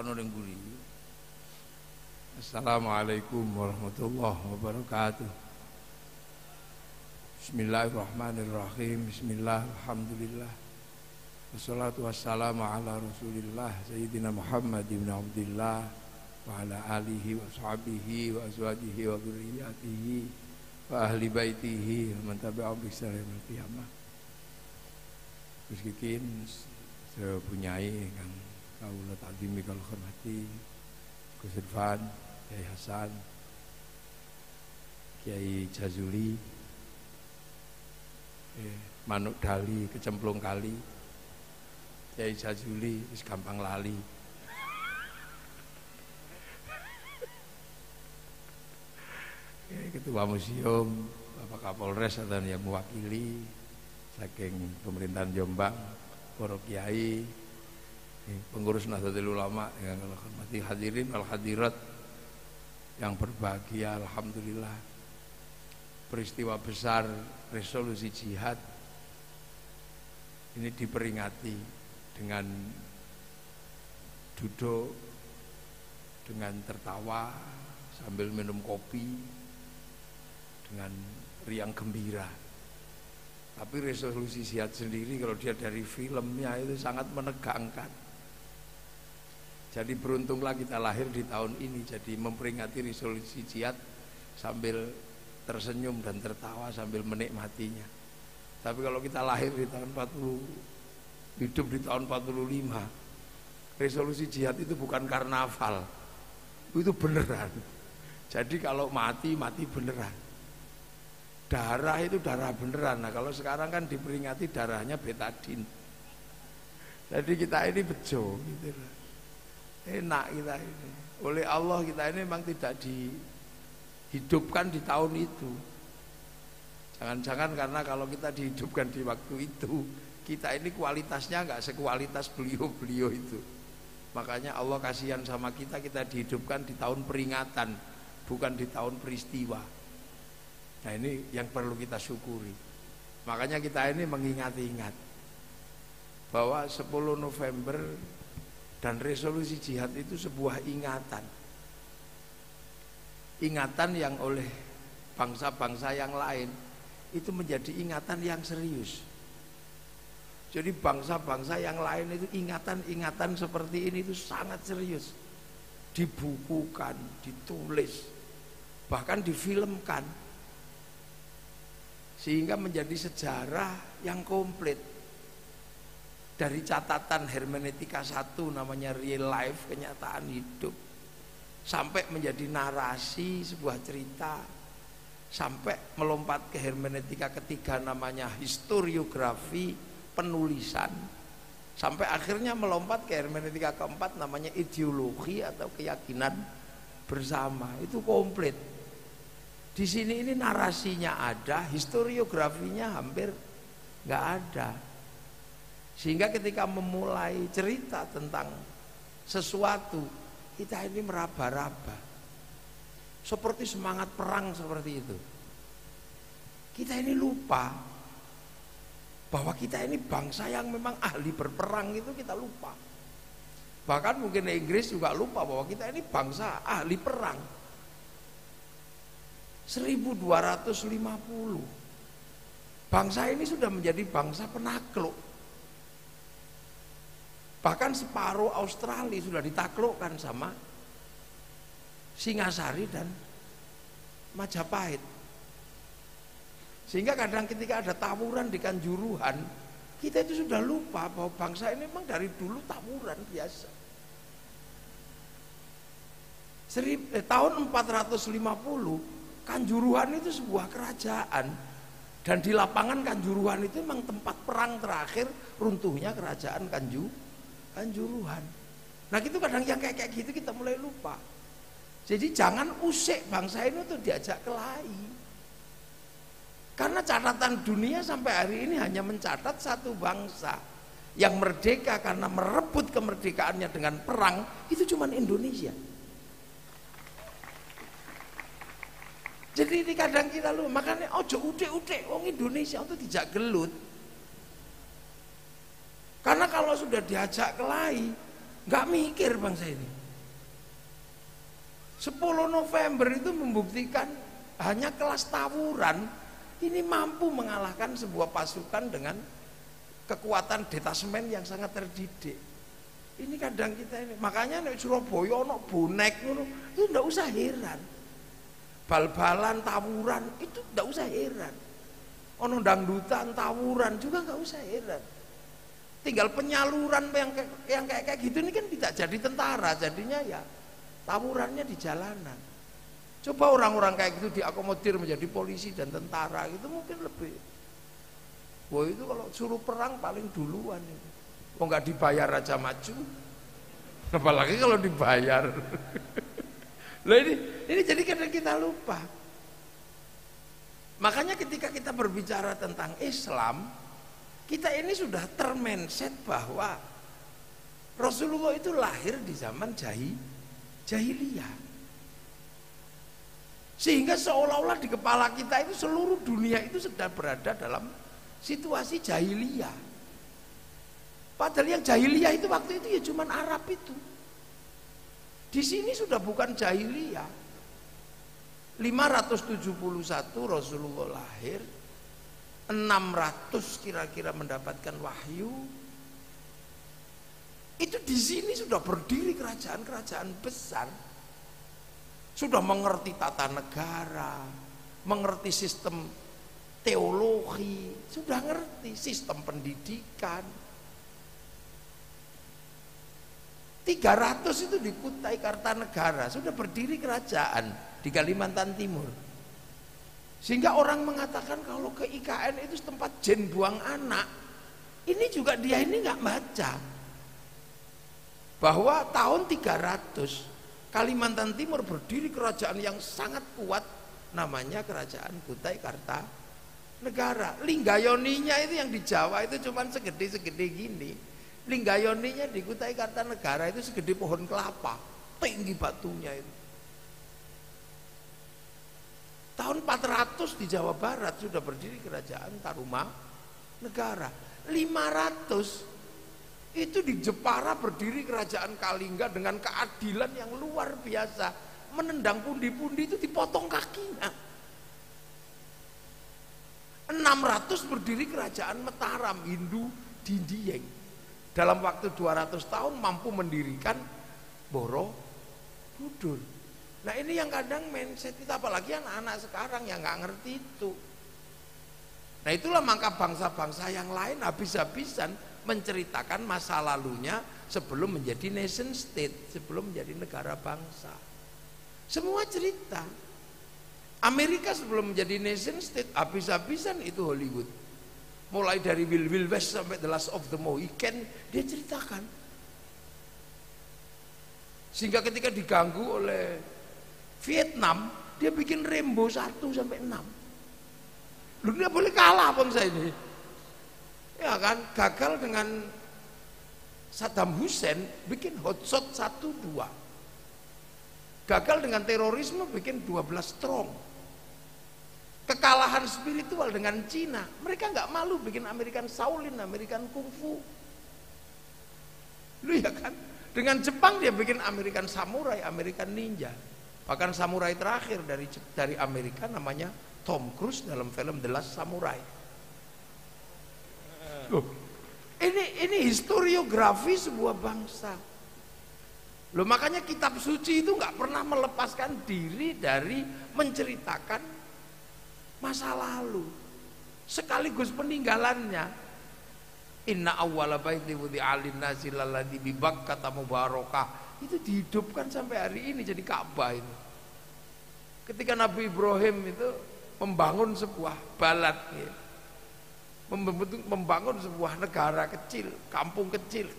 ono ning mburi. Assalamualaikum warahmatullahi wabarakatuh. Bismillahirrahmanirrahim. Bismillah, alhamdulillah. Wassalatu wassalamu ala Rasulillah Sayyidina Muhammad ibn Abdillah wa ala alihi wa sahbihi wa azwajihi wa dzurriyyatihi wa ahli baitihi wa man tabi'ahum bi ihsan ila yaumil qiyamah. Meskipun sepunyai kang kawula takdimi kala hormati Gus Irfan, Kiai Hasan, Kiai Jazuli, Manuk Dali, Kecemplung Kali, Kiai Jazuli, wis gampang lali. Ketua Museum, Bapak Kapolres atau yang mewakili saking pemerintahan Jombang, para kiai, pengurus Nahdlatul Ulama yang kami hormati, hadirin wal hadirat yang berbahagia. Alhamdulillah, peristiwa besar resolusi jihad ini diperingati dengan duduk, dengan tertawa sambil minum kopi, dengan riang gembira. Tapi resolusi jihad sendiri kalau dia dari filmnya itu sangat menegangkan. Jadi beruntunglah kita lahir di tahun ini, jadi memperingati resolusi jihad sambil tersenyum dan tertawa sambil menikmatinya. Tapi kalau kita lahir di tahun 40, hidup di tahun 45, resolusi jihad itu bukan karnaval, itu beneran. Jadi kalau mati, mati beneran. Darah itu darah beneran. Nah kalau sekarang kan diperingati darahnya betadin. Jadi kita ini bejo gitu. Enak kita ini. Oleh Allah kita ini memang tidak dihidupkan di tahun itu. Jangan-jangan karena kalau kita dihidupkan di waktu itu, kita ini kualitasnya enggak sekualitas beliau-beliau itu. Makanya Allah kasihan sama kita, kita dihidupkan di tahun peringatan, bukan di tahun peristiwa. Nah ini yang perlu kita syukuri. Makanya kita ini mengingat-ingat bahwa 10 November dan resolusi jihad itu sebuah ingatan. Ingatan yang oleh bangsa-bangsa yang lain itu menjadi ingatan yang serius. Jadi bangsa-bangsa yang lain itu ingatan-ingatan seperti ini itu sangat serius. Dibukukan, ditulis, bahkan difilmkan. Sehingga menjadi sejarah yang komplit. Dari catatan hermeneutika 1 namanya real life, kenyataan hidup, sampai menjadi narasi sebuah cerita, sampai melompat ke hermeneutika ketiga namanya historiografi, penulisan, sampai akhirnya melompat ke hermeneutika keempat namanya ideologi atau keyakinan bersama. Itu komplit. Di sini ini narasinya ada, historiografinya hampir nggak ada. Sehingga ketika memulai cerita tentang sesuatu, kita ini meraba-raba. Seperti semangat perang seperti itu. Kita ini lupa bahwa kita ini bangsa yang memang ahli berperang, itu kita lupa. Bahkan mungkin Inggris juga lupa bahwa kita ini bangsa ahli perang. 1250 bangsa ini sudah menjadi bangsa penakluk. Bahkan separuh Australia sudah ditaklukkan sama Singasari dan Majapahit. Sehingga kadang ketika ada tawuran di Kanjuruhan, kita itu sudah lupa bahwa bangsa ini memang dari dulu tawuran biasa. Tahun 450 Kanjuruhan itu sebuah kerajaan, dan di lapangan Kanjuruhan itu memang tempat perang terakhir runtuhnya kerajaan Kanjuruhan. Nah itu kadang yang kayak gitu kita mulai lupa. Jadi jangan usik bangsa ini untuk diajak kelahi. Karena catatan dunia sampai hari ini hanya mencatat satu bangsa yang merdeka karena merebut kemerdekaannya dengan perang, itu cuma Indonesia. Jadi ini kadang kita lupa, makanya ojo udik-udik wong Indonesia untuk dijak gelut. Karena kalau sudah diajak kelahi, nggak mikir bangsa ini. 10 November itu membuktikan hanya kelas tawuran ini mampu mengalahkan sebuah pasukan dengan kekuatan detasmen yang sangat terdidik. Ini kadang kita ini, makanya nek Surabaya ono bonek ngono, itu ndak usah heran. Bal-balan tawuran itu ndak usah heran. Ono dangdutan tawuran juga nggak usah heran. Tinggal penyaluran yang kayak gitu ini kan tidak jadi tentara, jadinya ya tawurannya di jalanan. Coba orang-orang kayak gitu diakomodir menjadi polisi dan tentara itu mungkin lebih. Wah itu kalau suruh perang paling duluan itu. Kok nggak dibayar aja maju, apalagi kalau dibayar. Loh ini jadi kadang kita lupa. Makanya ketika kita berbicara tentang Islam, kita ini sudah termindset bahwa Rasulullah itu lahir di zaman jahiliyah. Sehingga seolah-olah di kepala kita itu seluruh dunia itu sedang berada dalam situasi jahiliyah. Padahal yang jahiliyah itu waktu itu ya cuman Arab itu. Di sini sudah bukan jahiliyah. 571 Rasulullah lahir, 600 kira-kira mendapatkan wahyu. Itu di sini sudah berdiri kerajaan-kerajaan besar. Sudah mengerti tata negara, mengerti sistem teologi, sudah ngerti sistem pendidikan. 300 itu di Kutai Kartanegara sudah berdiri kerajaan di Kalimantan Timur. Sehingga orang mengatakan kalau ke IKN itu tempat jin buang anak. Ini juga dia ini nggak baca bahwa tahun 300 Kalimantan Timur berdiri kerajaan yang sangat kuat, namanya Kerajaan Kutai Kartanegara. Linggayoninya itu yang di Jawa itu cuman segede-segede gini. Linggayoninya di Kutai Kartanegara itu segede pohon kelapa, tinggi batunya itu. Tahun 400 di Jawa Barat sudah berdiri Kerajaan Tarumanegara. 500 itu di Jepara berdiri Kerajaan Kalingga dengan keadilan yang luar biasa, menendang pundi-pundi itu dipotong kakinya. 600 berdiri Kerajaan Mataram Hindu Dindieng. Dalam waktu 200 tahun mampu mendirikan Borobudur. Nah ini yang kadang mindset kita, apalagi anak-anak sekarang yang nggak ngerti itu. Nah itulah maka bangsa-bangsa yang lain habis-habisan menceritakan masa lalunya sebelum menjadi nation state, sebelum menjadi negara bangsa. Semua cerita. Amerika sebelum menjadi nation state habis-habisan itu Hollywood. Mulai dari Wild West sampai The Last of the Mohican dia ceritakan. Sehingga ketika diganggu oleh Vietnam, dia bikin Rambo 1 sampai 6. Lu dia boleh kalah bangsa ini. Ya kan, gagal dengan Saddam Hussein bikin Hotshot 1 2. Gagal dengan terorisme bikin 12 Strong. Kekalahan spiritual dengan Cina, mereka nggak malu bikin American Shaolin, American Kung Fu. Lu ya kan? Dengan Jepang dia bikin American Samurai, American Ninja. Bahkan samurai terakhir dari Amerika namanya Tom Cruise dalam film The Last Samurai. Loh, ini historiografi sebuah bangsa. Loh makanya kitab suci itu nggak pernah melepaskan diri dari menceritakan masa lalu sekaligus peninggalannya. Inna awwala baiti wudi'a lin-nasi lalladzi bi Bakkah mubarakah, itu dihidupkan sampai hari ini jadi Ka'bah itu. Ketika Nabi Ibrahim itu membangun sebuah balad ya, membangun sebuah negara kecil, kampung kecil.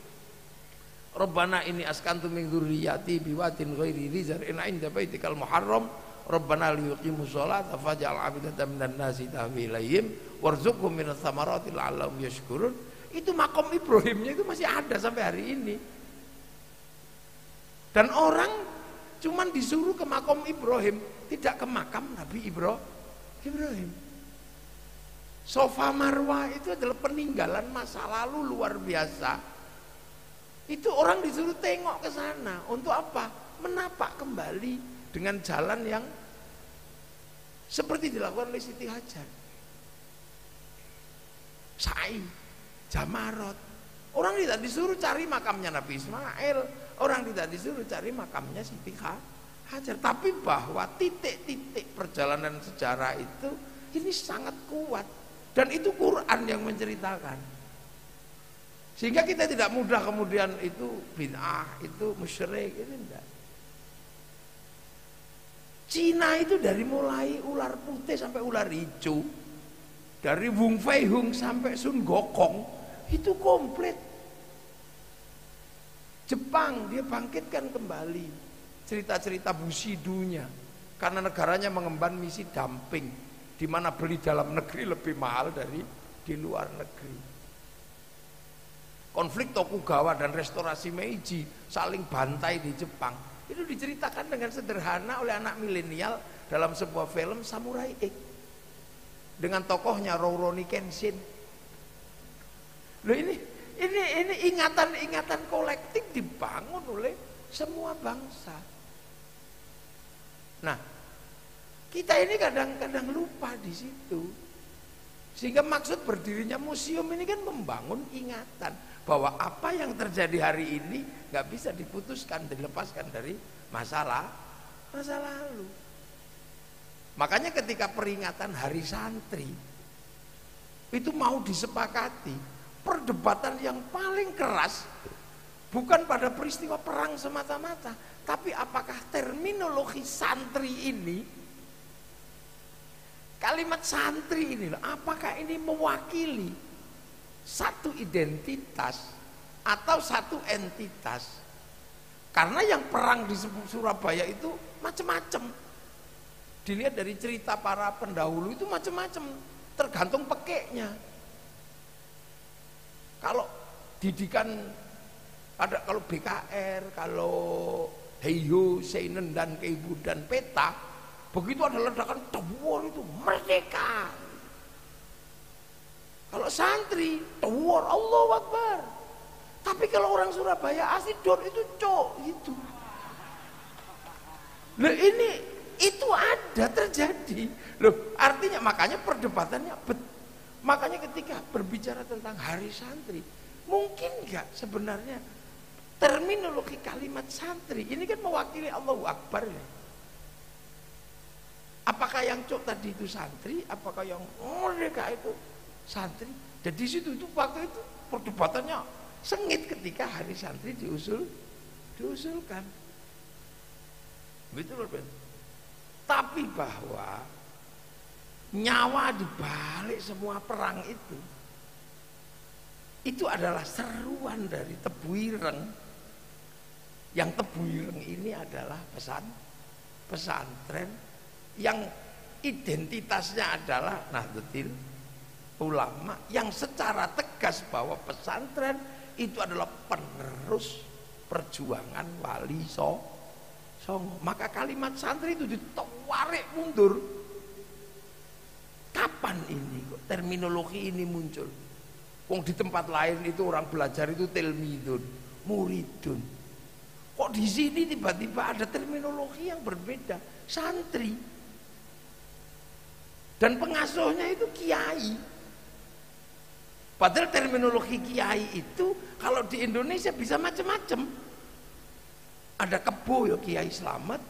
Rabbana ini askantu min dzurriyyati biwadin ghairi dzi zar'in 'inda baitikal muharram Rabbana liyuqimus sholata faj'al 'afidatan minan nasi tahwi ilaihim warzuqhum minas thamarati la'allahum yashkurun. Itu makom Ibrahimnya itu masih ada sampai hari ini. Dan orang cuman disuruh ke makom Ibrahim, tidak ke makam Nabi Ibrahim. Sofa Marwah itu adalah peninggalan masa lalu luar biasa. Itu orang disuruh tengok ke sana untuk apa? Menapak kembali dengan jalan yang seperti dilakukan oleh Siti Hajar. Sa'i, Jamarot. Orang tidak disuruh cari makamnya Nabi Ismail, orang tidak disuruh cari makamnya Siti Hajar. Tapi bahwa titik-titik perjalanan sejarah itu ini sangat kuat, dan itu Quran yang menceritakan. Sehingga kita tidak mudah kemudian itu bid'ah, itu musyrik, itu enggak. Cina itu dari mulai ular putih sampai ular hijau, dari Wung Fei Hung sampai Sun Gokong, itu komplit. Jepang dia bangkitkan kembali cerita-cerita Bushido-nya, karena negaranya mengemban misi dumping, di mana beli dalam negeri lebih mahal dari di luar negeri. Konflik Tokugawa dan restorasi Meiji saling bantai di Jepang, itu diceritakan dengan sederhana oleh anak milenial dalam sebuah film Samurai X dengan tokohnya Rurouni Kenshin. Loh, ini ingatan-ingatan kolektif dibangun oleh semua bangsa. Nah, kita ini kadang-kadang lupa di situ. Sehingga maksud berdirinya museum ini kan membangun ingatan bahwa apa yang terjadi hari ini nggak bisa diputuskan, dilepaskan dari masa lalu. Makanya ketika peringatan Hari Santri itu mau disepakati, perdebatan yang paling keras bukan pada peristiwa perang semata-mata, tapi apakah terminologi santri ini, kalimat santri ini, apakah ini mewakili satu identitas atau satu entitas? Karena yang perang di Surabaya itu macam-macam. Dilihat dari cerita para pendahulu itu macam-macam, tergantung pekeknya. Kalau didikan ada, kalau BKR, kalau Heiho, Seinen dan Keibu dan Peta, begitu ada ledakan tawar itu merdeka. Kalau santri tawar Allahu Akbar. Tapi kalau orang Surabaya asli dor itu cok gitu. Loh, ini itu ada terjadi. Loh, artinya makanya perdebatannya makanya ketika berbicara tentang Hari Santri, mungkin enggak sebenarnya terminologi kalimat santri ini kan mewakili Allahu Akbar ya. Apakah yang cok tadi itu santri, apakah yang merdeka itu santri? Dan di situ itu waktu itu perdebatannya sengit ketika Hari Santri diusulkan. Betul kan? Tapi bahwa nyawa dibalik semua perang itu adalah seruan dari Tebu Ireng. Yang Tebu Ireng ini adalah pesantren yang identitasnya adalah Nahdlatul Ulama, yang secara tegas bahwa pesantren itu adalah penerus perjuangan Wali Songo. Maka kalimat santri itu ditarik mundur. Kapan ini kok terminologi ini muncul? Wong di tempat lain itu orang belajar itu tilmidun, muridun. Kok di sini tiba-tiba ada terminologi yang berbeda, santri. Dan pengasuhnya itu kiai. Padahal terminologi kiai itu kalau di Indonesia bisa macam-macam. Ada kebo ya Kiai Slamet,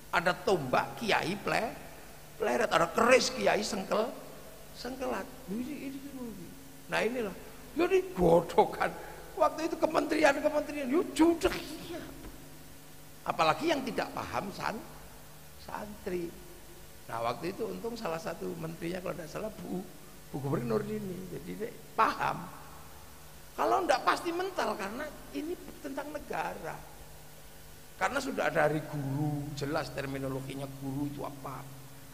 ada tombak Kiai pleret, ada keris Kiai sengkelat. Nah inilah, jadi godokan. Waktu itu kementerian yuk judek. Apalagi yang tidak paham santri. Nah waktu itu untung salah satu menterinya kalau tidak salah Bu Gubernur ini, jadi dia paham. Kalau enggak pasti mental, karena ini tentang negara. Karena sudah ada Hari Guru, jelas terminologinya guru itu apa.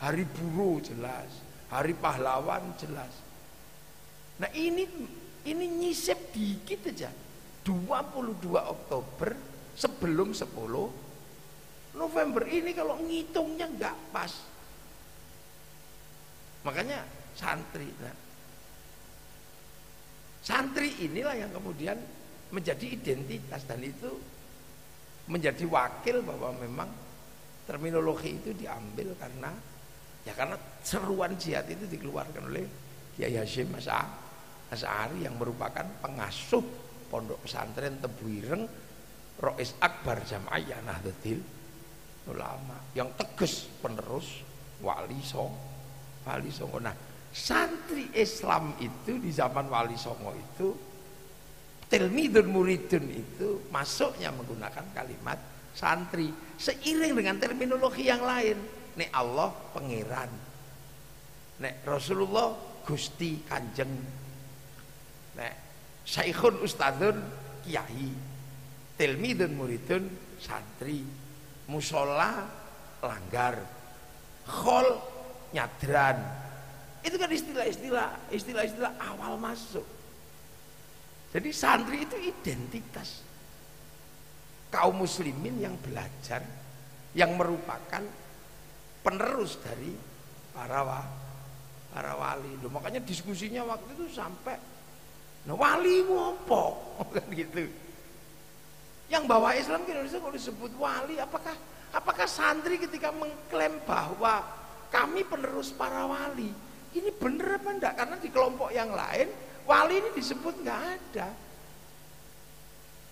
Hari Buruh jelas, Hari Pahlawan jelas. Nah ini nyisip dikit aja. 22 Oktober sebelum 10 November ini kalau ngitungnya enggak pas. Makanya santri. Nah, santri inilah yang kemudian menjadi identitas, dan itu menjadi wakil bahwa memang Terminologi itu diambil karena seruan jihad itu dikeluarkan oleh Kiai Hasyim Asy'ari yang merupakan pengasuh pondok pesantren Tebuireng, Rois Akbar Jam'iyah Nahdlatul Ulama, yang tegas penerus Wali Songo. Nah, santri Islam itu di zaman Wali Songo itu, tilmidun muridun itu masuknya menggunakan kalimat santri seiring dengan terminologi yang lain. Nek Allah pangeran, nek Rasulullah Gusti Kanjeng, nek Saikhun Ustadzun Kiai, tilmidun muridun santri, musola langgar, khol nyadran. Itu kan istilah-istilah awal masuk. Jadi santri itu identitas kaum muslimin yang belajar, yang merupakan penerus dari para wali. Loh, makanya diskusinya waktu itu sampai, nah wali ngopo kan gitu. Yang bawa Islam ke Indonesia kalau disebut wali, apakah santri ketika mengklaim bahwa kami penerus para wali, ini bener apa enggak? Karena di kelompok yang lain wali ini disebut nggak ada.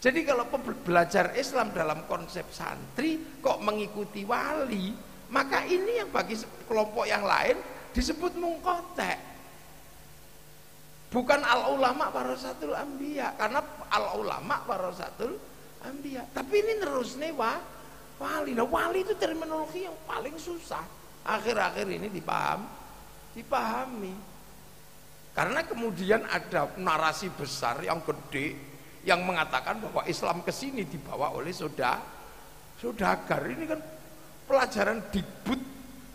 Jadi kalau belajar Islam dalam konsep santri kok mengikuti wali, maka ini yang bagi kelompok yang lain disebut mungkotek. Bukan al-ulama warasatul anbiya, karena al-ulama warasatul anbiya. Tapi ini nerusnya wali. Nah, wali itu terminologi yang paling susah akhir-akhir ini dipahami. Karena kemudian ada narasi besar yang gede yang mengatakan bahwa Islam kesini dibawa oleh saudagar. Ini kan pelajaran dibut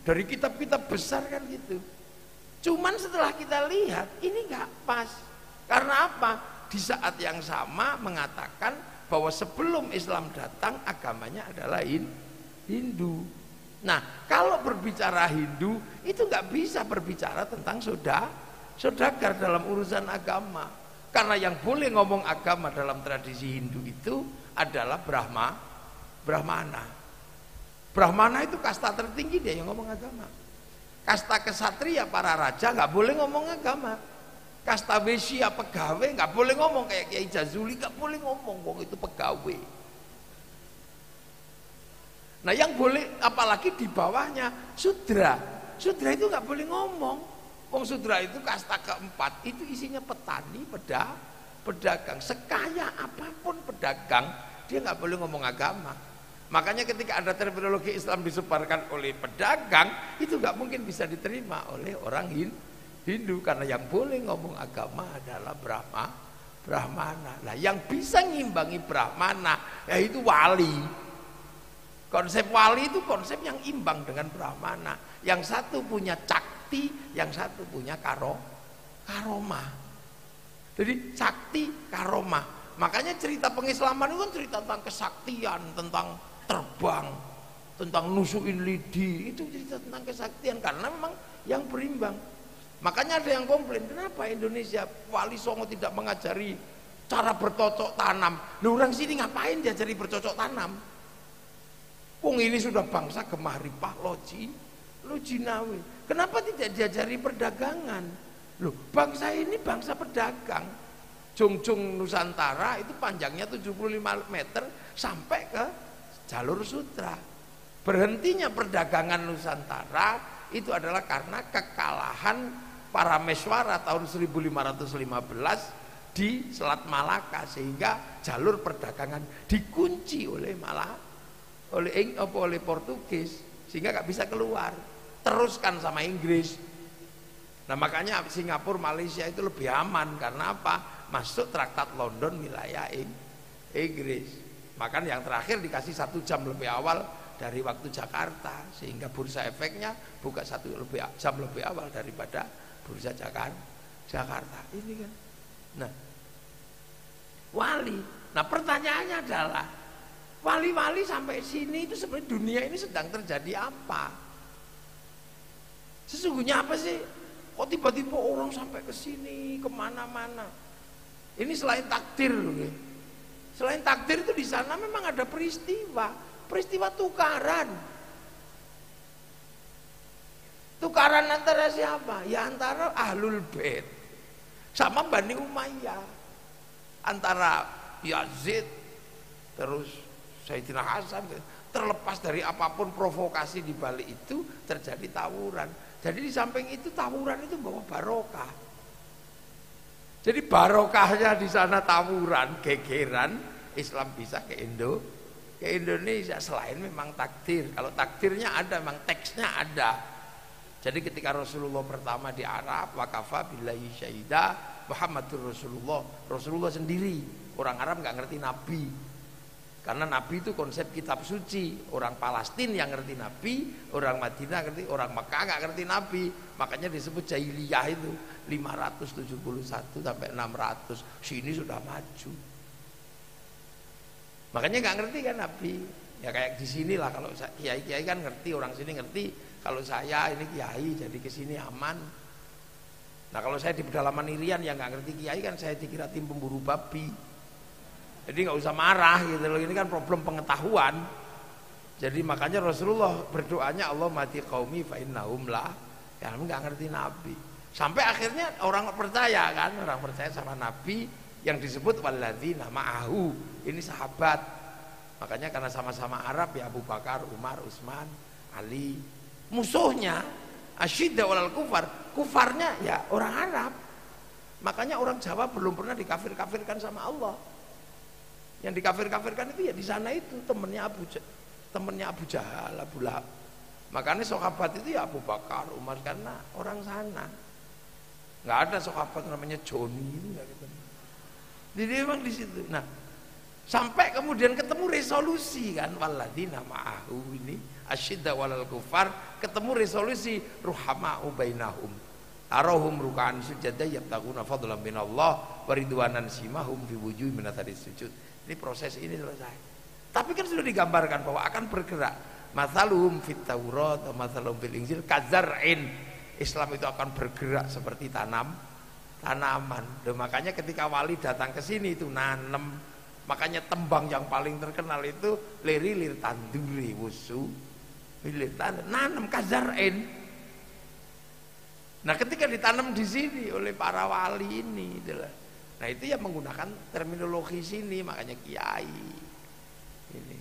dari kitab-kitab besar kan gitu. Cuman setelah kita lihat ini nggak pas. Karena apa? Di saat yang sama mengatakan bahwa sebelum Islam datang agamanya adalah Hindu. Nah, kalau berbicara Hindu itu nggak bisa berbicara tentang saudagar dalam urusan agama. Karena yang boleh ngomong agama dalam tradisi Hindu itu adalah Brahmana. Brahmana itu kasta tertinggi, dia yang ngomong agama. Kasta kesatria para raja nggak boleh ngomong agama. Kasta Wesya pegawai nggak boleh ngomong, kayak Kiai Jazuli nggak boleh ngomong, wong itu pegawai. Nah, yang boleh apalagi di bawahnya Sudra itu nggak boleh ngomong. Wong Sudra itu kasta keempat, itu isinya petani, pedagang. Sekaya apapun pedagang, dia nggak boleh ngomong agama. Makanya ketika ada terminologi Islam disebarkan oleh pedagang, itu nggak mungkin bisa diterima oleh orang Hindu, karena yang boleh ngomong agama adalah Brahmana. Nah, yang bisa ngimbangi Brahmana yaitu wali. Konsep wali itu konsep yang imbang dengan Brahmana. Yang satu punya cakti, yang satu punya karomah. Jadi cakti, karomah. Makanya cerita pengislaman itu kan cerita tentang kesaktian, tentang terbang, tentang nusuin lidi. Itu cerita tentang kesaktian karena memang yang berimbang. Makanya ada yang komplain, kenapa Indonesia Wali Songo tidak mengajari cara bercocok tanam? Loh, orang sini ngapain diajari bercocok tanam? Wong ini sudah bangsa gemah ripah lojinawi. Kenapa tidak diajari perdagangan? Loh, bangsa ini bangsa pedagang. Jungjung Nusantara itu panjangnya 75 meter sampai ke jalur sutra. Berhentinya perdagangan Nusantara itu adalah karena kekalahan para Meswara tahun 1515 di Selat Malaka, sehingga jalur perdagangan dikunci oleh Portugis, sehingga nggak bisa keluar. Teruskan sama Inggris. Nah, makanya Singapura, Malaysia itu lebih aman karena apa? Masuk Traktat London wilayah Inggris. Makanya yang terakhir dikasih 1 jam lebih awal dari waktu Jakarta, sehingga bursa efeknya buka 1 jam lebih awal daripada bursa Jakarta. Ini kan. Nah, wali. Nah, pertanyaannya adalah wali-wali sampai sini itu sebenarnya dunia ini sedang terjadi apa? Sesungguhnya apa sih? Kok tiba-tiba orang sampai ke sini, kemana-mana? Ini selain takdir loh. Selain takdir itu di sana memang ada peristiwa tukaran. Tukaran antara siapa? Ya antara Ahlul Bait sama Bani Umayyah. Antara Yazid terus Sayyidina Hasan, terlepas dari apapun provokasi di balik itu terjadi tawuran. Jadi di samping itu tawuran itu bawa barokah. Jadi barokahnya di sana tawuran, gegeran, Islam bisa ke Indonesia selain memang takdir. Kalau takdirnya ada, memang teksnya ada. Jadi ketika Rasulullah pertama di Arab, wakafa billahi syahida Muhammadur Rasulullah sendiri. Orang Arab nggak ngerti Nabi. Karena Nabi itu konsep kitab suci. Orang Palestina yang ngerti Nabi, orang Madinah ngerti, orang Mekah nggak ngerti Nabi. Makanya disebut jahiliyah itu 571 sampai 600. Sini sudah maju. Makanya nggak ngerti kan Nabi. Ya kayak di sini lah, kalau kiai-kiai kan ngerti, orang sini ngerti. Kalau saya ini kiai jadi ke sini aman. Nah kalau saya di pedalaman Irian yang nggak ngerti kiai kan saya dikira tim pemburu babi. Jadi nggak usah marah gitu loh, ini kan problem pengetahuan. Jadi makanya Rasulullah berdoanya Allah mati qaumi fa innahum la, ya nggak ngerti Nabi. Sampai akhirnya orang percaya kan, orang percaya sama Nabi yang disebut walladzina ma'ahu. Ini sahabat. Makanya karena sama-sama Arab ya Abu Bakar, Umar, Utsman, Ali. Musuhnya asyidda walal kufar, kufarnya ya orang Arab. Makanya orang Jawa belum pernah dikafir-kafirkan sama Allah. Yang dikafir-kafirkan itu ya di sana itu temennya Abu Jahal, Abu Lahab. Makanya sahabat itu ya Abu Bakar, Umar karena orang sana. Nggak ada sahabat namanya Joni itu nggak gitu. Jadi memang di situ. Nah, sampai kemudian ketemu resolusi kan walladzina ma'ahu ini asyidda walal kufar, ketemu resolusi ruhama'u bainahum. Arahum rukaan sujada yabtaguna fadlan minallah wa ridwanan simahum fi wujuhihim min atharis sujud. Ini proses ini selesai. Tapi kan sudah digambarkan bahwa akan bergerak. Mathaluhum fit Taurat wa mathaluhum fil Injil kadzar'in. Islam itu akan bergerak seperti tanaman. Dan makanya ketika wali datang ke sini itu nanam. Makanya tembang yang paling terkenal itu lirilir tanduri wusu lilir tanam nanam kadzar'in. Nah ketika ditanam di sini oleh para wali ini adalah, nah itu yang menggunakan terminologi sini, makanya kiai ini.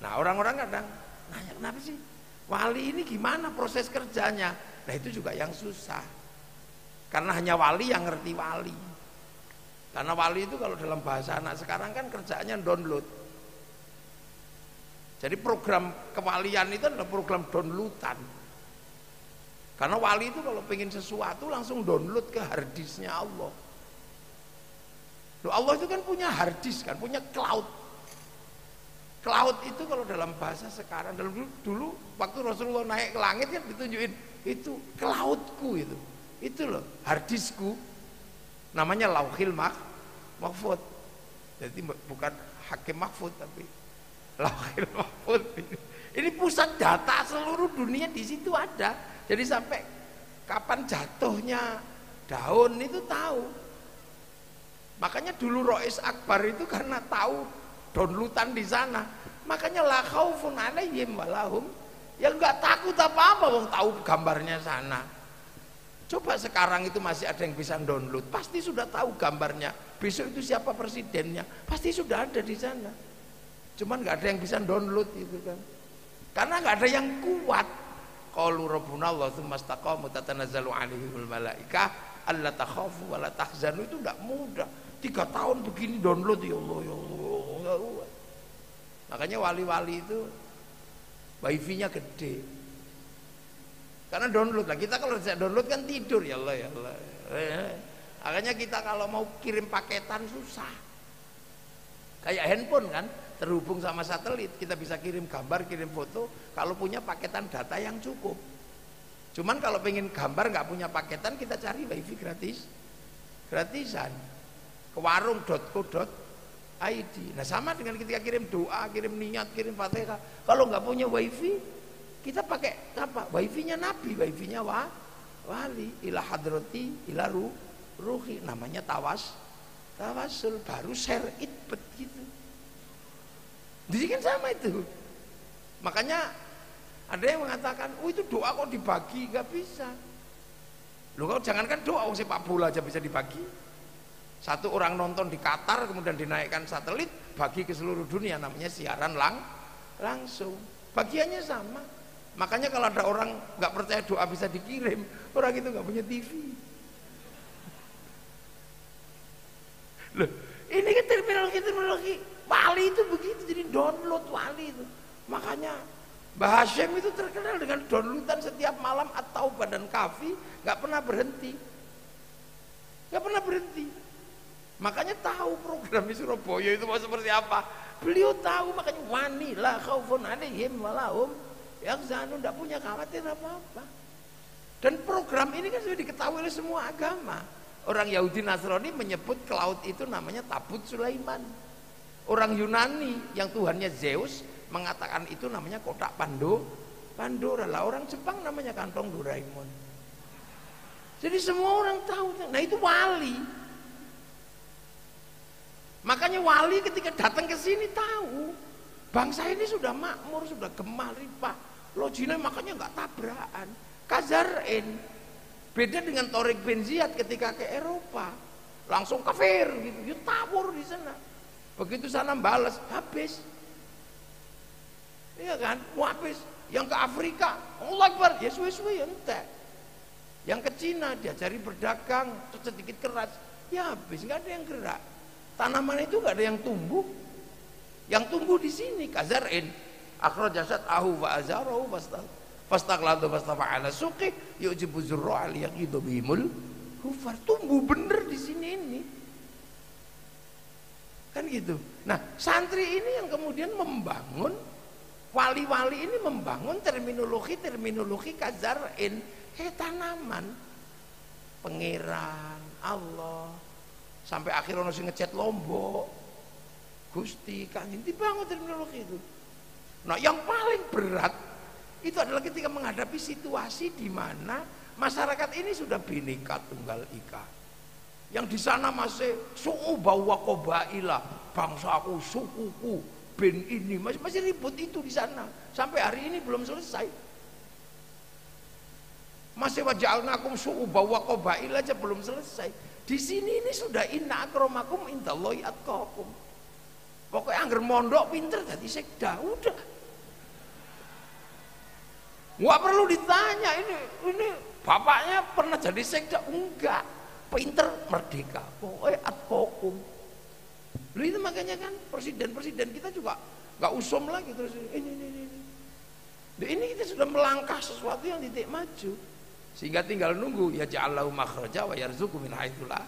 Nah orang-orang kadang nanya kenapa sih wali ini gimana proses kerjanya? Nah itu juga yang susah, karena hanya wali yang ngerti wali. Karena wali itu kalau dalam bahasa anak sekarang kan kerjaannya download. Jadi program kewalian itu adalah program downloadan. Karena wali itu kalau pengen sesuatu langsung download ke harddisknya Allah. Loh, Allah itu kan punya harddisk kan, punya cloud. Cloud itu kalau dalam bahasa sekarang, dulu waktu Rasulullah naik ke langit kan ditunjukin itu cloudku itu. Itu loh harddiskku. Namanya Lauhil Mahfud. Jadi bukan Hakim Mahfud tapi Lauhil Mahfud. Ini pusat data seluruh dunia di situ ada. Jadi sampai kapan jatuhnya daun itu tahu. Makanya dulu Rois Akbar itu karena tahu downloadan di sana. Makanya la khaufun alaihim walahum, ya enggak takut apa-apa wong tahu gambarnya sana. Coba sekarang itu masih ada yang bisa download, pasti sudah tahu gambarnya. Besok itu siapa presidennya, pasti sudah ada di sana. Cuman nggak ada yang bisa download itu kan. Karena nggak ada yang kuat. Qalu rabbuna Allah tsumma istaqamu tatanazzalu 'alaihimul malaikah alla takhafu wa la tahzanu. Itu enggak mudah. 3 tahun begini download ya Allah ya Allah. Makanya wali-wali itu wifi-nya gede. Karena download lah. Kita kalau tidak download kan tidur ya Allah ya Allah. Makanya kita kalau mau kirim paketan susah. Kayak handphone kan, terhubung sama satelit, kita bisa kirim gambar, kirim foto kalau punya paketan data yang cukup. Cuman kalau pengen gambar nggak punya paketan, kita cari wifi gratisan ke warung.co.id. Nah sama dengan ketika kirim doa, kirim niat, kirim fatihah, kalau nggak punya wifi kita pakai apa? Wifi-nya Nabi, wifi-nya wali, ila hadrati, ila ruhi, namanya tawasul, baru share it begitu. Jadi kan sama itu. Makanya Ada yang mengatakan, oh itu doa kok dibagi, nggak bisa. Loh kau jangankan doa, sepak bola aja bisa dibagi. Satu orang nonton di Qatar kemudian dinaikkan satelit, bagi ke seluruh dunia, namanya siaran langsung. Bagiannya sama. Makanya kalau ada orang nggak percaya doa bisa dikirim, orang itu nggak punya TV. Loh, ini kan terminologi wali itu begitu, jadi download wali itu. Makanya Mbah Hashim itu terkenal dengan downloadan setiap malam atau badan kafi, nggak pernah berhenti, nggak pernah berhenti. Makanya tahu program di Surabaya itu mau seperti apa. Beliau tahu, makanya wani la khaufun alaihim walahum yahzanun, nggak punya khawatir apa-apa. Dan program ini kan sudah diketahui oleh semua agama. Orang Yahudi Nasrani menyebut ke laut itu namanya Tabut Sulaiman. Orang Yunani yang Tuhannya Zeus mengatakan itu namanya kotak Pandora. Lah orang Jepang namanya kantong Doraemon. Jadi semua orang tahu. Nah itu wali. Makanya wali ketika datang ke sini tahu bangsa ini sudah makmur, sudah gemah ripah. Logina makanya nggak tabrakan. Kazarin. Beda dengan Tariq bin Ziyad ketika ke Eropa, langsung kafir gitu, dia tabur di sana. Begitu sana balas, habis. Iya kan? Habis. Yang ke Afrika, Allah Akbar, ya suwe-suwe ente. Yang ke Cina diajari berdagang, sedikit keras, ya habis, nggak ada yang gerak. Tanaman itu nggak ada yang tumbuh. Yang tumbuh di sini kazarin, akhrajasat ahu wa azarahu fastaqladu fastafa'ala suqih yu'jibu zurra'a liyaqidu bihimul kufar. Tumbuh bener di sini ini. Kan gitu. Nah, santri ini yang kemudian membangun, wali-wali ini membangun terminologi kazarin, tanaman, pangeran, Allah, sampai akhirnya ono sing ngecat Lombok, Gusti, Kanjeng, dibangun terminologi itu. Nah, yang paling berat itu adalah ketika menghadapi situasi di mana masyarakat ini sudah Bhinneka Tunggal Ika. Yang di sana masih suku bawa kobaila, bangsaku, sukuku, ben ini masih ribut itu di sana. Sampai hari ini belum selesai. Masih waja'alnakum suku bawa kobaila aja belum selesai. Di sini ini sudah inna akramakum indallahi atqakum. Pokoknya angger mondok pinter jadi sekda, udah. Nggak perlu ditanya ini bapaknya pernah jadi sekda, enggak, pinter, merdeka, pokoknya atqakum. Lalu itu makanya kan presiden kita juga nggak usum lagi terus ini. Ini kita sudah melangkah sesuatu yang titik maju, sehingga tinggal nunggu ya ja'allahu makhraja wa yarzuqhu min haitsu la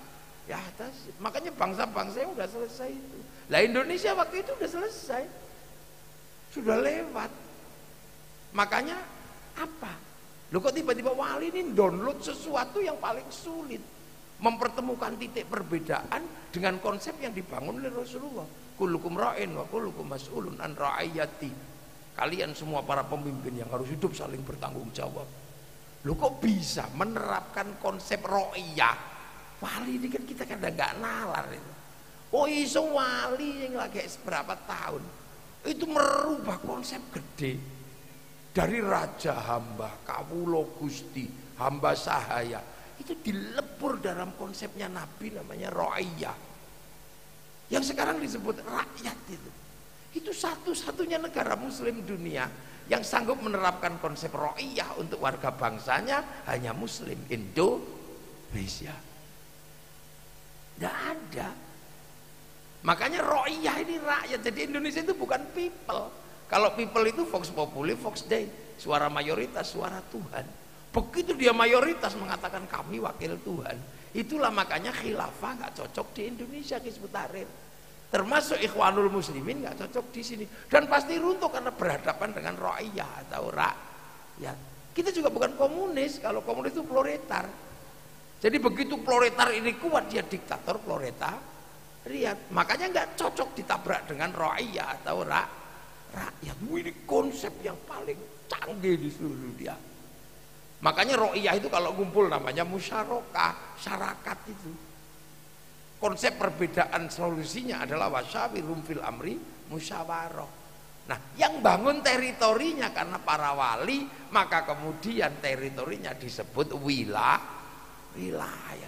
yahtasib. Makanya bangsa-bangsa yang udah selesai itu. Lah Indonesia waktu itu udah selesai, sudah lewat. Makanya apa? Loh kok tiba-tiba wali ini download sesuatu yang paling sulit, mempertemukan titik perbedaan dengan konsep yang dibangun oleh Rasulullah. Kullukum ra'in wa kullukum mas'ulun an ra'iyati. Kalian semua para pemimpin yang harus hidup saling bertanggung jawab. Loh kok bisa menerapkan konsep ra'iyah? Wali ini kan kita kadang nggak nalar itu. Oh iso wali yang lagi seberapa tahun itu merubah konsep gede. Dari raja hamba, kawulo gusti, hamba sahaya, itu dilebur dalam konsepnya Nabi namanya ra'iyah. Yang sekarang disebut rakyat itu. Itu satu-satunya negara muslim dunia yang sanggup menerapkan konsep ra'iyah untuk warga bangsanya hanya muslim Indonesia. Tidak ada. Makanya ra'iyah ini rakyat. Jadi Indonesia itu bukan people. Kalau people itu vox populi, vox dei, suara mayoritas, suara Tuhan. Begitu dia mayoritas mengatakan kami wakil Tuhan, itulah makanya khilafah nggak cocok di Indonesia, Hizbut Tahrir. Termasuk Ikhwanul Muslimin nggak cocok di sini, dan pasti runtuh karena berhadapan dengan ra'iyah atau rakyat. Kita juga bukan komunis. Kalau komunis itu proletar. Jadi begitu proletar ini kuat, dia diktator proletariat. Makanya nggak cocok ditabrak dengan ra'iyah atau rakyat. Ini konsep yang paling canggih di seluruh dunia. Makanya ro'iyah itu kalau kumpul namanya musyarakah, syarakat itu. Konsep perbedaan solusinya adalah wasyawirum fil amri musyawarah. Nah, yang bangun teritorinya karena para wali, maka kemudian teritorinya disebut wilayah.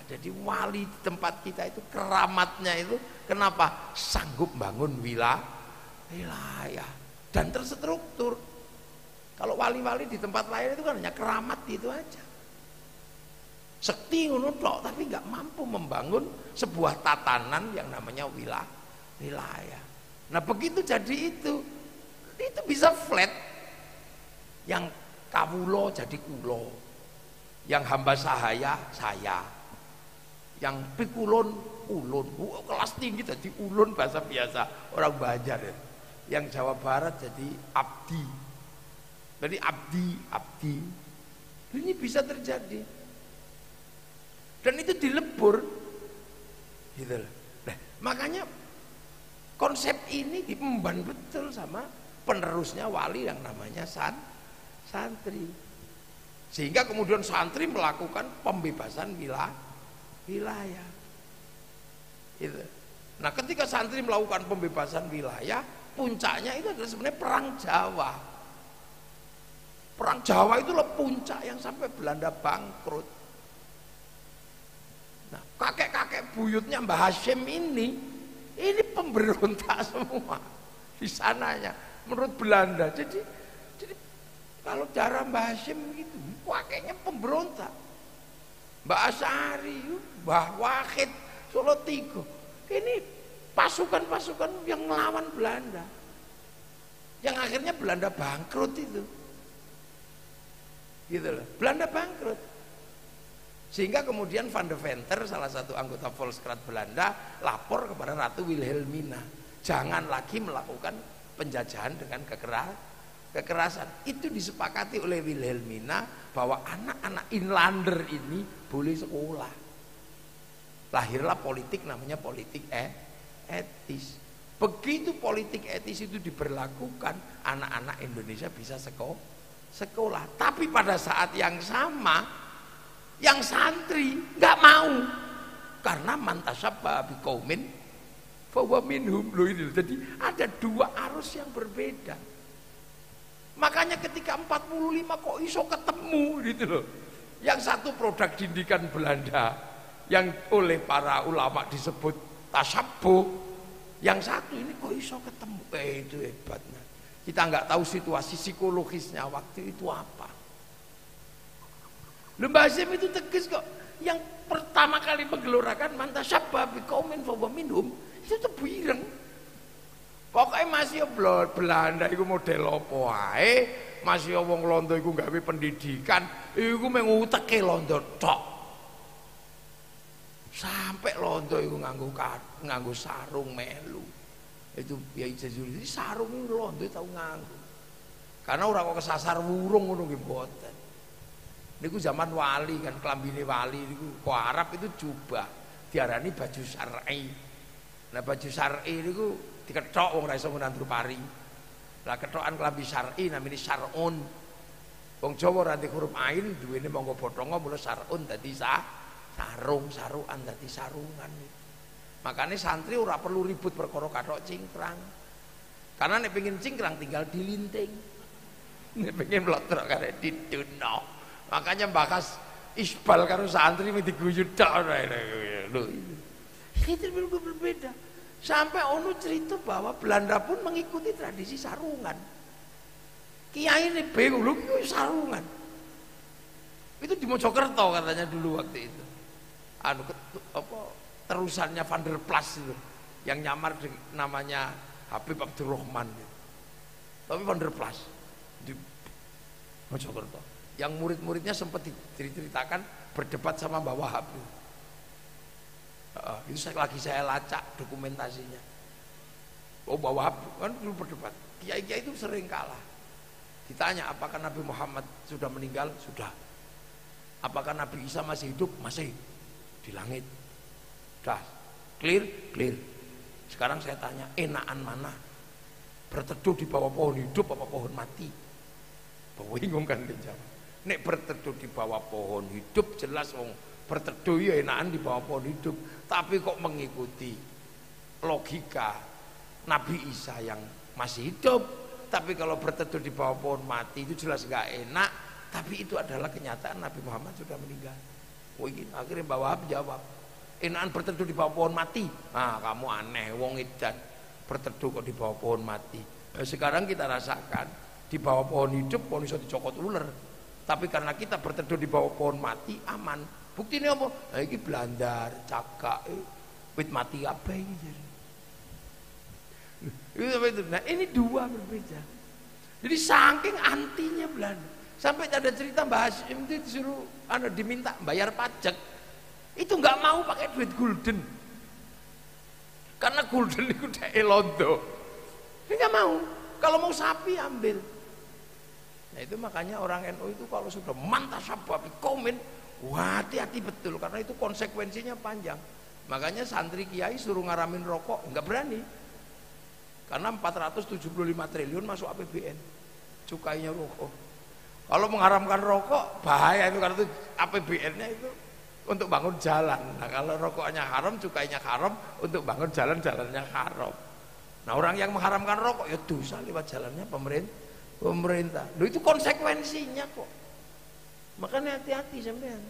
Jadi wali di tempat kita itu keramatnya itu kenapa? Sanggup bangun wilayah dan terstruktur. Kalau wali-wali di tempat lain itu kan hanya keramat itu aja. Sekti ngono tok, tapi nggak mampu membangun sebuah tatanan yang namanya wilayah. Nah, begitu jadi itu bisa flat. Yang kawulo jadi kulo, yang hamba sahaya saya, yang pikulun ulun. Kelas tinggi jadi ulun bahasa biasa orang Banjar ya. Yang Jawa Barat jadi abdi. Jadi abdi. Ini bisa terjadi. Dan itu dilebur. Gitu loh. Nah, makanya konsep ini diemban betul sama penerusnya wali yang namanya santri. Sehingga kemudian santri melakukan pembebasan wilayah. Gitu. Nah, ketika santri melakukan pembebasan wilayah, puncaknya itu adalah sebenarnya perang Jawa. Perang Jawa itulah puncak yang sampai Belanda bangkrut. Nah, kakek-kakek buyutnya Mbah Hashim ini pemberontak semua di sananya menurut Belanda. Jadi kalau cara Mbah Hashim gitu, kakeknya pemberontak. Mbak Asari, Mbah Wahid, Solo Tigo, ini pasukan-pasukan yang melawan Belanda, yang akhirnya Belanda bangkrut itu. Gitu loh, Belanda bangkrut. Sehingga kemudian Van de Venter, salah satu anggota Volkskrant Belanda, lapor kepada Ratu Wilhelmina, jangan lagi melakukan penjajahan dengan kekerasan. Itu disepakati oleh Wilhelmina bahwa anak-anak inlander ini boleh sekolah. Lahirlah politik namanya politik etis. Begitu politik etis itu diberlakukan, anak-anak Indonesia bisa sekolah. Tapi pada saat yang sama, yang santri nggak mau, karena mantasyabbaha biqaumin fahuwa minhum. Loh ini, jadi ada dua arus yang berbeda. Makanya ketika 45 kok iso ketemu gitu loh. Yang satu produk didikan Belanda yang oleh para ulama disebut tasyabbuh, yang satu ini kok iso ketemu. Itu hebatnya. Kita nggak tahu situasi psikologisnya waktu itu apa. Mbah Hashim itu tegas kok. Yang pertama kali menggelorakan mantasyabbaha biqaumin fahuwa minhum itu tebireng. Pokoknya masih Belanda itu model apa wae, masih wong Londo itu gawe pendidikan, itu menguteke Londo tok. Sampai Londo itu nganggo sarung melu. Itu ya jadi sarung itu Londo tahu nganggo. Karena orang kok kesasar wurung ngono nggih mboten. Niku zaman wali kan, klambine wali niku kok Arab itu jubah, diarani baju syar'i. Nah, baju syar'i niku diketok wong ra iso nandur pari. Lah ketokan klambi syar'i namine syar'un. Wong Jawa ra ndek huruf ain duwene monggo bothonga mula syar'un dadi sarung, sarukan dadi sarungan. Makanya santri ora perlu ribut perkara kathok cingkrang. Karena nek pengen cingkrang tinggal dilinting. Nek pengen mlotrok karek diduno. Makanya bakas isbal karo santri mesti diguyu tok. Lho. Itu berbeda. Sampai ono cerita bahwa Belanda pun mengikuti tradisi sarungan. Kiai ini bingung, lho kuwi sarungan. Itu di Mojokerto katanya dulu waktu itu. Terusannya Van der Plas itu yang nyamar namanya Habib Abdurrahman. Tapi Van der Plas di Mojokerto. Yang murid-muridnya sempat diceritakan berdebat sama Mbah Wahab. Itu saya lacak dokumentasinya. Mbah Wahab kan dulu berdebat. Kiai-kiai itu sering kalah. Ditanya apakah Nabi Muhammad sudah meninggal? Sudah. Apakah Nabi Isa masih hidup? Masih. Di langit. Dah. Clear? Clear. Sekarang saya tanya, enakan mana? Berteduh di bawah pohon hidup apa pohon mati? Bingung kan dia jawab. Nek berteduh di bawah pohon hidup jelas wong berteduh ya enakan di bawah pohon hidup. Tapi kok mengikuti logika Nabi Isa yang masih hidup, Tapi kalau berteduh di bawah pohon mati itu jelas gak enak. Tapi itu adalah kenyataan, Nabi Muhammad sudah meninggal. Akhirnya Mbak Wahab jawab, enakan berteduh di bawah pohon mati. Nah, kamu aneh, wong edan berteduh kok di bawah pohon mati. Sekarang kita rasakan di bawah pohon hidup pohon iso dicokot ular. Tapi karena kita berteduh di bawah pohon mati aman. Buktinya apa? Nah, ini belandar, cakak, wit mati apa ini? Nah, ini dua berbeda. Jadi saking antinya Belanda. Sampai ada cerita Mbah Hasyim itu disuruh diminta bayar pajak. Itu nggak mau pakai duit gulden. Karena gulden itu udah elondo. Dia nggak mau. Kalau mau sapi ambil. Nah itu makanya orang NU itu kalau sudah mantasabah komen, wah hati-hati betul karena itu konsekuensinya panjang. Makanya santri kiai suruh ngaramin rokok nggak berani. Karena 475 triliun masuk APBN. Cukainya rokok. Kalau mengharamkan rokok bahaya itu karena itu APBN-nya itu untuk bangun jalan. Nah kalau rokoknya haram, cukainya haram, untuk bangun jalan-jalannya haram. Nah orang yang mengharamkan rokok ya dosa lewat jalannya pemerintah. Loh itu konsekuensinya kok. Makanya hati-hati sampean.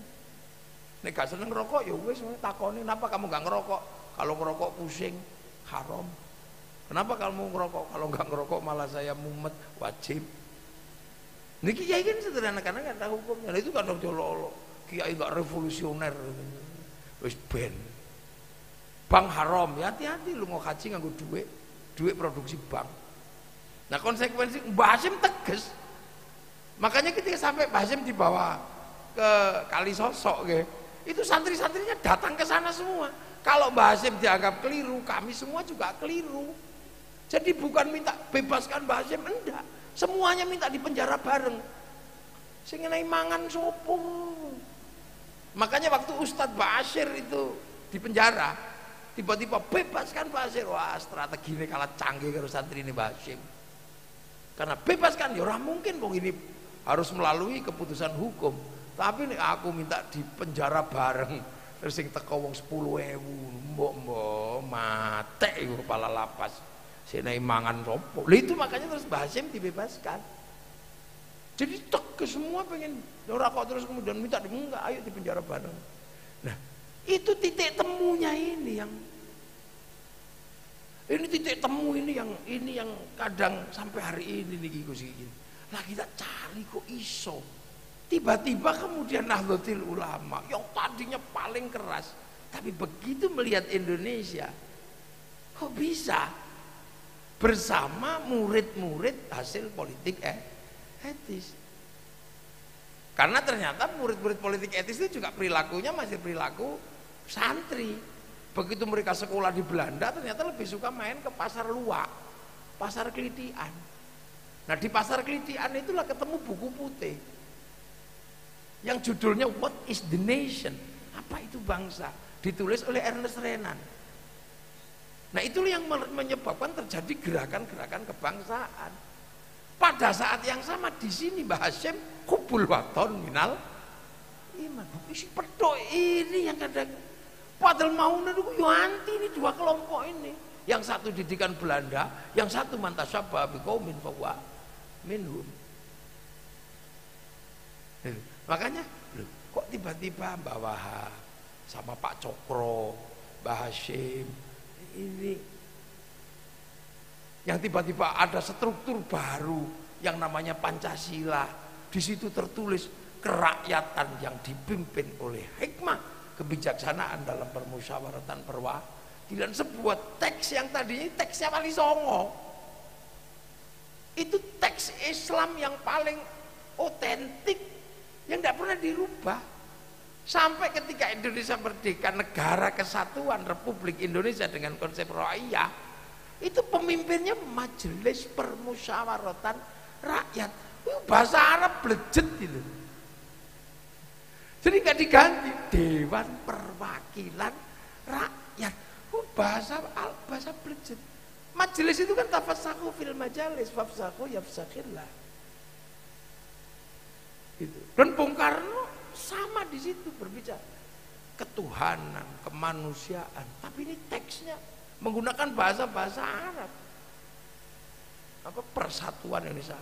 Nek gak seneng rokok ya wis takoni kenapa kamu gak ngerokok? Kalau ngerokok pusing, haram. Kenapa kamu ngerokok? Kalau nggak ngerokok malah saya mumet, wajib. Ini kiai kan sederhana karena nggak tahu hukumnya. Nah, itu kan jololo. Kiai nggak revolusioner, wis ben. Bank haram, ya hati-hati lu mau haji nganggo duit produksi bank. Nah konsekuensi Mbah Hasyim tegas. Makanya ketika sampai Mbah Hasyim dibawa ke Kali Sosok, itu santri-santrinya datang ke sana semua. Kalau Mbah Hasyim dianggap keliru, kami semua juga keliru. Jadi bukan minta bebaskan Mbah Hasyim, enggak. Semuanya minta di penjara bareng. Sing ngenai mangan sopo. Makanya waktu Ustadz Ba'asyir itu di penjara, tiba-tiba bebaskan Ba'asyir. Wah, strategi ini kalah canggih karo santri ini Mbah Hasyim. Karena bebaskan ya orang mungkin wong ini harus melalui keputusan hukum. Tapi nih aku minta di penjara bareng. Terus sing teko wong 10.000, mbok mate iku kepala lapas. Senai mangan sopo. Lah itu makanya terus Mbah Hasyim dibebaskan. Jadi tegas semua pengen ora kok terus kemudian minta enggak ayo di penjara bareng. Nah, itu titik temunya ini titik temu ini yang kadang sampai hari ini nih Gus iki. Lah kita cari kok iso. Tiba-tiba kemudian Nahdlatul Ulama yang tadinya paling keras, tapi begitu melihat Indonesia kok bisa bersama murid-murid hasil politik etis. Karena ternyata murid-murid politik etis itu juga perilakunya masih perilaku santri. Begitu mereka sekolah di Belanda ternyata lebih suka main ke pasar luak, pasar Kelitian. Nah di pasar Kelitian itulah ketemu buku putih yang judulnya What is the Nation? Apa itu bangsa? Ditulis oleh Ernest Renan. Nah itulah yang menyebabkan terjadi gerakan-gerakan kebangsaan. Pada saat yang sama di sini Mbah Hasyim hubul waton minal iman. Isi pedok ini yang kadang padahal mau itu yo anti ini dua kelompok ini. Yang satu didikan Belanda, yang satu mantasyabbaha biqaumin fahuwa minhum. Makanya kok tiba-tiba Mbah Wahab sama Pak Cokro, Mbah Hasyim ini yang tiba-tiba ada struktur baru yang namanya Pancasila. Di situ tertulis kerakyatan yang dipimpin oleh hikmah kebijaksanaan dalam permusyawaratan perwakilan. Sebuah teks yang tadinya teksnya Wali Songo itu teks Islam yang paling otentik yang tidak pernah dirubah. Sampai ketika Indonesia merdeka, negara kesatuan Republik Indonesia dengan konsep rakyat, itu pemimpinnya Majelis Permusyawaratan Rakyat. Bahasa Arab blejet gitu. Jadi nggak diganti Dewan Perwakilan Rakyat. Bahasa blejet. Majelis itu kan tafassahu fil majalis, fafsahu yafsakhillah. Gitu. Dan Bung Karno sama di situ berbicara ketuhanan, kemanusiaan, tapi ini teksnya menggunakan bahasa Arab. apa persatuan Indonesia,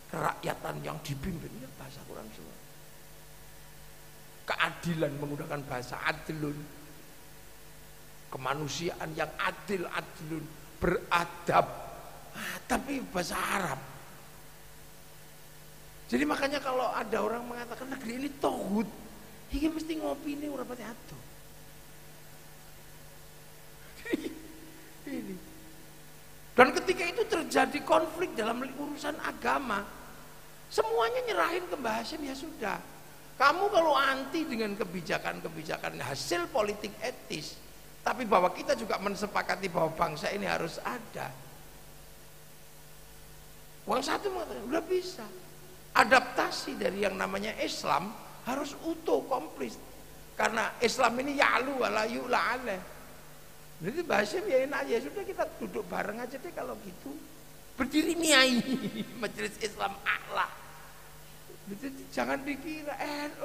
kerakyatan yang dipimpinnya bahasa Quran semua. Keadilan menggunakan bahasa adilun, kemanusiaan yang adil adilun, beradab, tapi bahasa Arab. Jadi makanya kalau ada orang mengatakan negeri ini tohut, ini mesti ngopi ini ora pati ado. Ini. Dan ketika itu terjadi konflik dalam urusan agama, semuanya nyerahin ke Mbah Hashim, ya sudah. Kamu kalau anti dengan kebijakan-kebijakan hasil politik etis, tapi bahwa kita juga mensepakati bahwa bangsa ini harus ada. Uang satu mengatakan, udah bisa. Adaptasi dari yang namanya Islam harus utuh, komplit. Karena Islam ini ya'lu wa la yu'la alaih. Jadi Mbah Hashim ya enak aja, sudah kita duduk bareng aja deh kalau gitu. Berdiri niai Majelis Islam A'la. Jangan dikira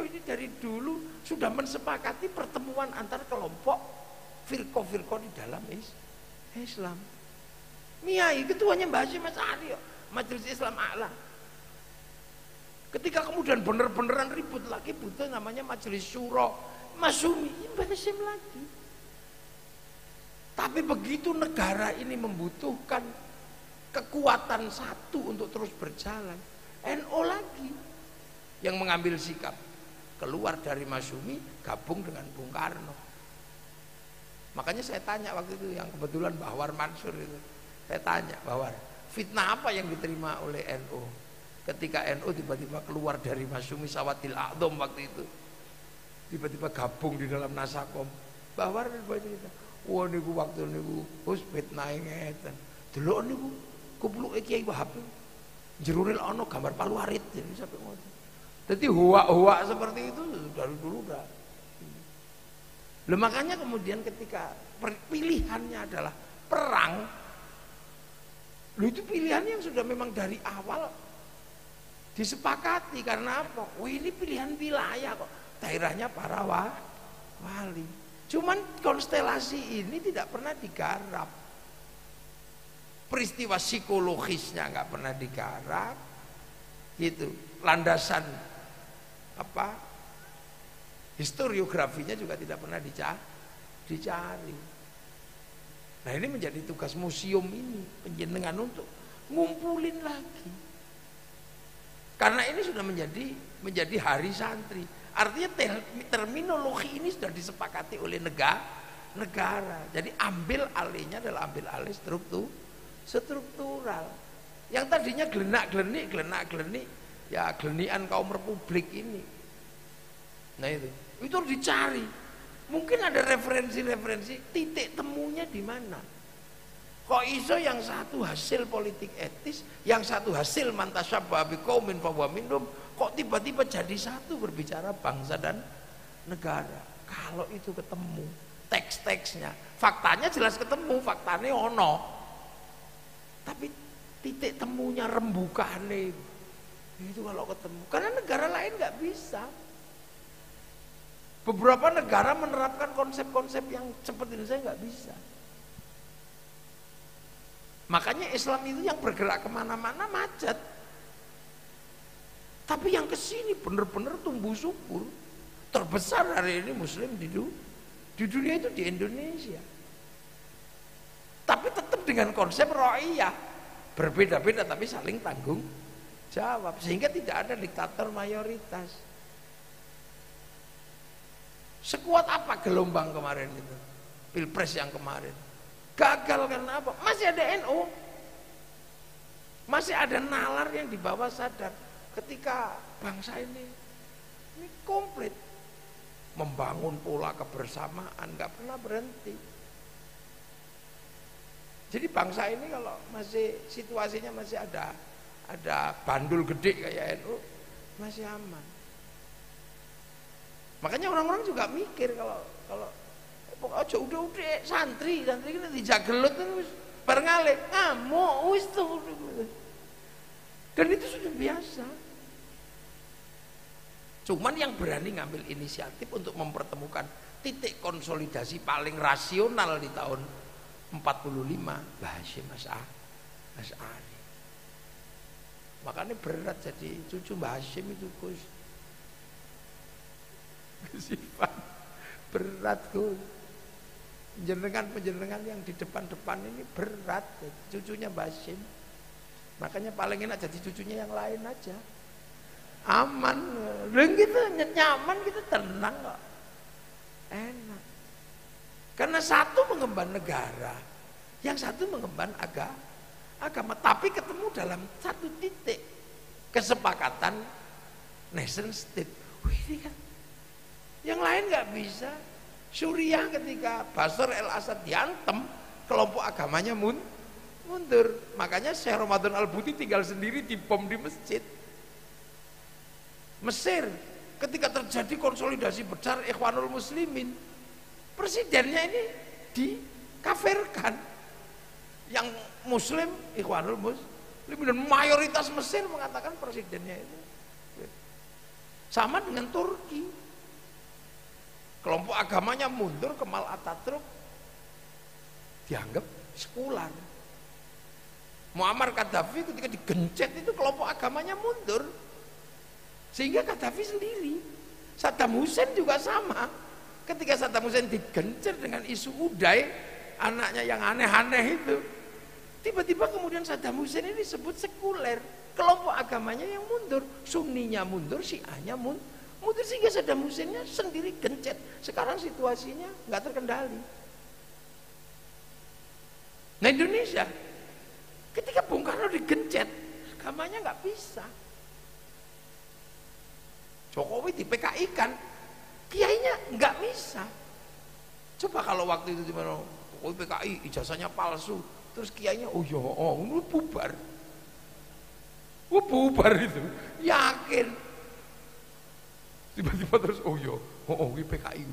ini dari dulu sudah mensepakati pertemuan antar kelompok firqah-firqah di dalam Islam. Niai ketuanya Mbah Hashim Asy'ari, Majelis Islam A'la. Ketika kemudian bener-beneran ribut lagi, butuh namanya Majelis Syuro, Masyumi, Mbah Hashim lagi. Tapi begitu negara ini membutuhkan kekuatan satu untuk terus berjalan, NU lagi yang mengambil sikap, keluar dari Masyumi, gabung dengan Bung Karno. Makanya saya tanya waktu itu, yang kebetulan Bahwar Mansur itu, saya tanya, Bahwar, fitnah apa yang diterima oleh NU ketika NU tiba-tiba keluar dari Masyumi Sawadil A'dham waktu itu, tiba-tiba gabung di dalam Nasakom. Bahwar cerita, wah niku waktu niku wis fitnah ngeten. Delok niku kupluke Kiai Wahab. Jerone ana gambar Palu Arit jadi sampai ngoten. Jadi huwa-huwa seperti itu dari dulu udah. Loh, makanya kemudian ketika pilihannya adalah perang, loh itu pilihan yang sudah memang dari awal disepakati. Karena apa? Oh ini pilihan wilayah kok, daerahnya para wali. Cuman konstelasi ini tidak pernah digarap, peristiwa psikologisnya nggak pernah digarap, gitu. Landasan apa? Historiografinya juga tidak pernah dicari. Nah ini menjadi tugas museum ini, penjenengan untuk ngumpulin lagi. Karena ini sudah menjadi hari santri. Artinya terminologi ini sudah disepakati oleh negara. Jadi ambil alihnya adalah ambil alih struktural. Yang tadinya gelenak-gelenik, ya gelenian kaum republik ini. Nah itu dicari. Mungkin ada referensi-referensi, titik temunya di mana. Kok iso yang satu hasil politik etis, yang satu hasil mantasyabbaha biqaumin fahuwa minhum, kok tiba-tiba jadi satu berbicara bangsa dan negara. Kalau itu ketemu teks-teksnya, faktanya jelas ketemu, faktanya ono, tapi titik temunya rembukane itu kalau ketemu, karena negara lain nggak bisa. Beberapa negara menerapkan konsep-konsep yang seperti ini, saya nggak bisa. Makanya Islam itu yang bergerak kemana-mana macet. Tapi yang kesini benar-benar tumbuh subur. Terbesar hari ini Muslim di dunia itu di Indonesia. Tapi tetap dengan konsep ra'iyah, berbeda-beda tapi saling tanggung jawab, sehingga tidak ada diktator mayoritas. Sekuat apa gelombang kemarin itu, Pilpres yang kemarin gagal karena apa? Masih ada NU, masih ada nalar yang di bawah sadar. Ketika bangsa ini komplit membangun pola kebersamaan, nggak pernah berhenti. Jadi bangsa ini kalau masih situasinya masih ada bandul gede kayak NU, masih aman. Makanya orang-orang juga mikir kalau aja udah santri ini dijagelut terus bareng alih ngamuk wis tuh. Dan itu sudah biasa. Cuman yang berani ngambil inisiatif untuk mempertemukan titik konsolidasi paling rasional di tahun 45 Mbah Hashim Asy'ari. Asy'ari. Makanya berat jadi cucu Mbah Hashim itu Gus. Sifat berat Gus. Penjenengan yang di depan-depan ini berat, cucunya Mbah Hashim. Makanya paling enak jadi cucunya yang lain aja. Aman, dan kita nyaman, kita tenang kok. Enak. Karena satu mengemban negara, yang satu mengemban agama, tapi ketemu dalam satu titik kesepakatan nation state. Wih, ini kan yang lain nggak bisa. Suriah ketika Bashar al-Assad diantem, kelompok agamanya mundur. Makanya Syekh Ramadan Al-Buti tinggal sendiri dibom di masjid. Mesir ketika terjadi konsolidasi besar Ikhwanul Muslimin, presidennya ini dikafirkan. Yang muslim Ikhwanul Muslimin, dan mayoritas Mesir mengatakan presidennya itu. Sama dengan Turki. Kelompok agamanya mundur, Kemal Atatürk dianggap sekular. Muammar Gaddafi ketika digencet itu kelompok agamanya mundur, sehingga Gaddafi sendiri. Saddam Hussein juga sama. Ketika Saddam Hussein digencet dengan isu Uday, anaknya yang aneh-aneh itu, tiba-tiba kemudian Saddam Hussein ini disebut sekuler. Kelompok agamanya yang mundur, Sunninya mundur, Syiahnya mundur, sehingga Saddam Husseinnya sendiri gencet. Sekarang situasinya nggak terkendali. Nah, Indonesia ketika Bung Karno digencet, agamanya nggak bisa. Jokowi di PKI kan, kiainya nggak bisa. Coba kalau waktu itu dimana Jokowi PKI ijazahnya palsu, terus kiainya bubar. Bubar itu, yakin. Tiba-tiba terus PKI.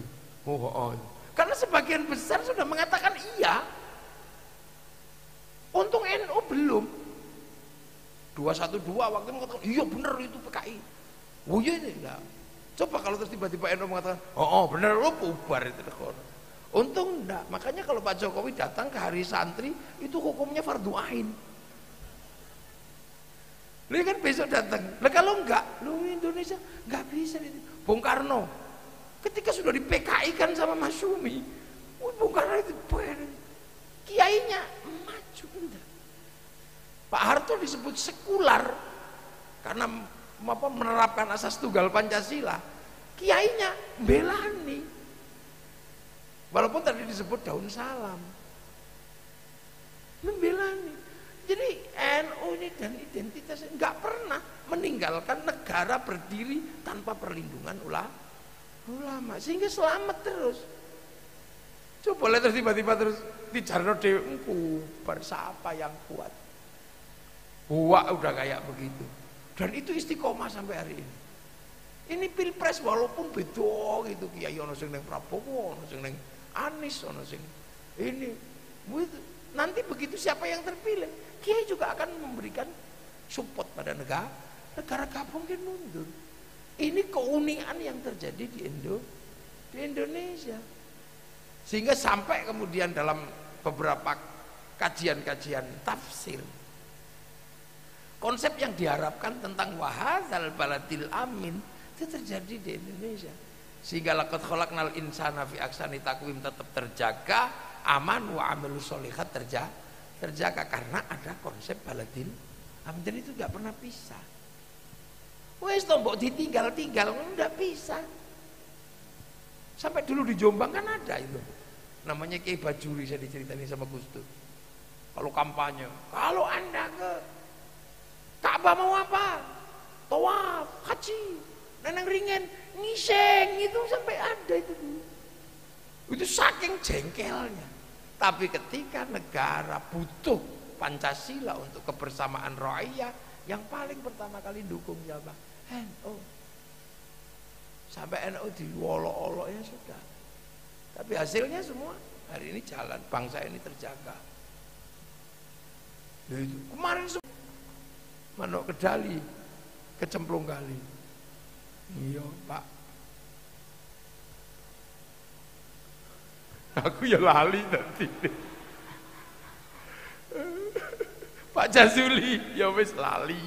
Karena sebagian besar sudah mengatakan iya. Untung NU belum. 212 waktu itu mengatakan iya benar itu PKI. Oh iya ini enggak. Coba kalau terus tiba-tiba NU mengatakan benar bubar itu. Untung enggak. Makanya kalau Pak Jokowi datang ke hari santri itu hukumnya fardu ain. Lu kan besok datang. Lah kalau enggak, lu Indonesia enggak bisa. Bung Karno ketika sudah di PKI kan sama Masyumi, Bung Karno itu kiainya maju enggak. Pak Harto disebut sekular karena menerapkan asas tunggal Pancasila. Kiainya belani. Walaupun tadi disebut daun salam. Membelani. Jadi NU ini dan identitasnya nggak pernah meninggalkan negara berdiri tanpa perlindungan ulama, sehingga selamat terus. Coba lihat terus tiba-tiba terus dijarno dewe bersapa yang kuat. Udah kayak begitu. Dan itu istiqomah sampai hari ini. Ini pilpres walaupun beda gitu, kiai ono sing ning Prabowo, ono sing ning Anies, ono sing ini. Nanti begitu siapa yang terpilih, kiai juga akan memberikan support pada negara gabung kan mundur. Ini keunikan yang terjadi di Indonesia. Sehingga sampai kemudian dalam beberapa kajian-kajian tafsir, konsep yang diharapkan tentang wahadzal baladil amin itu terjadi di Indonesia. Sehingga laqad khalaqnal insana fi ahsani taqwim tetap terjaga, aman wa amilus sholihat terjaga karena ada konsep baladil amin, dan itu nggak pernah pisah. Wes tombok ditinggal nggak bisa. Sampai dulu di Jombang kan ada itu, namanya Kiai Bajuri, saya diceritain sama Gus Dur. Kalau kampanye, kalau anda ke Ka'bah mau apa? Tawaf, haji, neneng ringen, ngiseng, itu sampai ada itu dulu. Itu saking jengkelnya. Tapi ketika negara butuh Pancasila untuk kebersamaan rakyat, yang paling pertama kali dukung siapa? NU. Sampai NU diolok-olok ya sudah. Tapi hasilnya semua hari ini jalan, bangsa ini terjaga. Kemarin Manuk Kedali kecemplung kali. Iya Pak. Aku ya lali tadi. Pak Jazuli ya wis lali.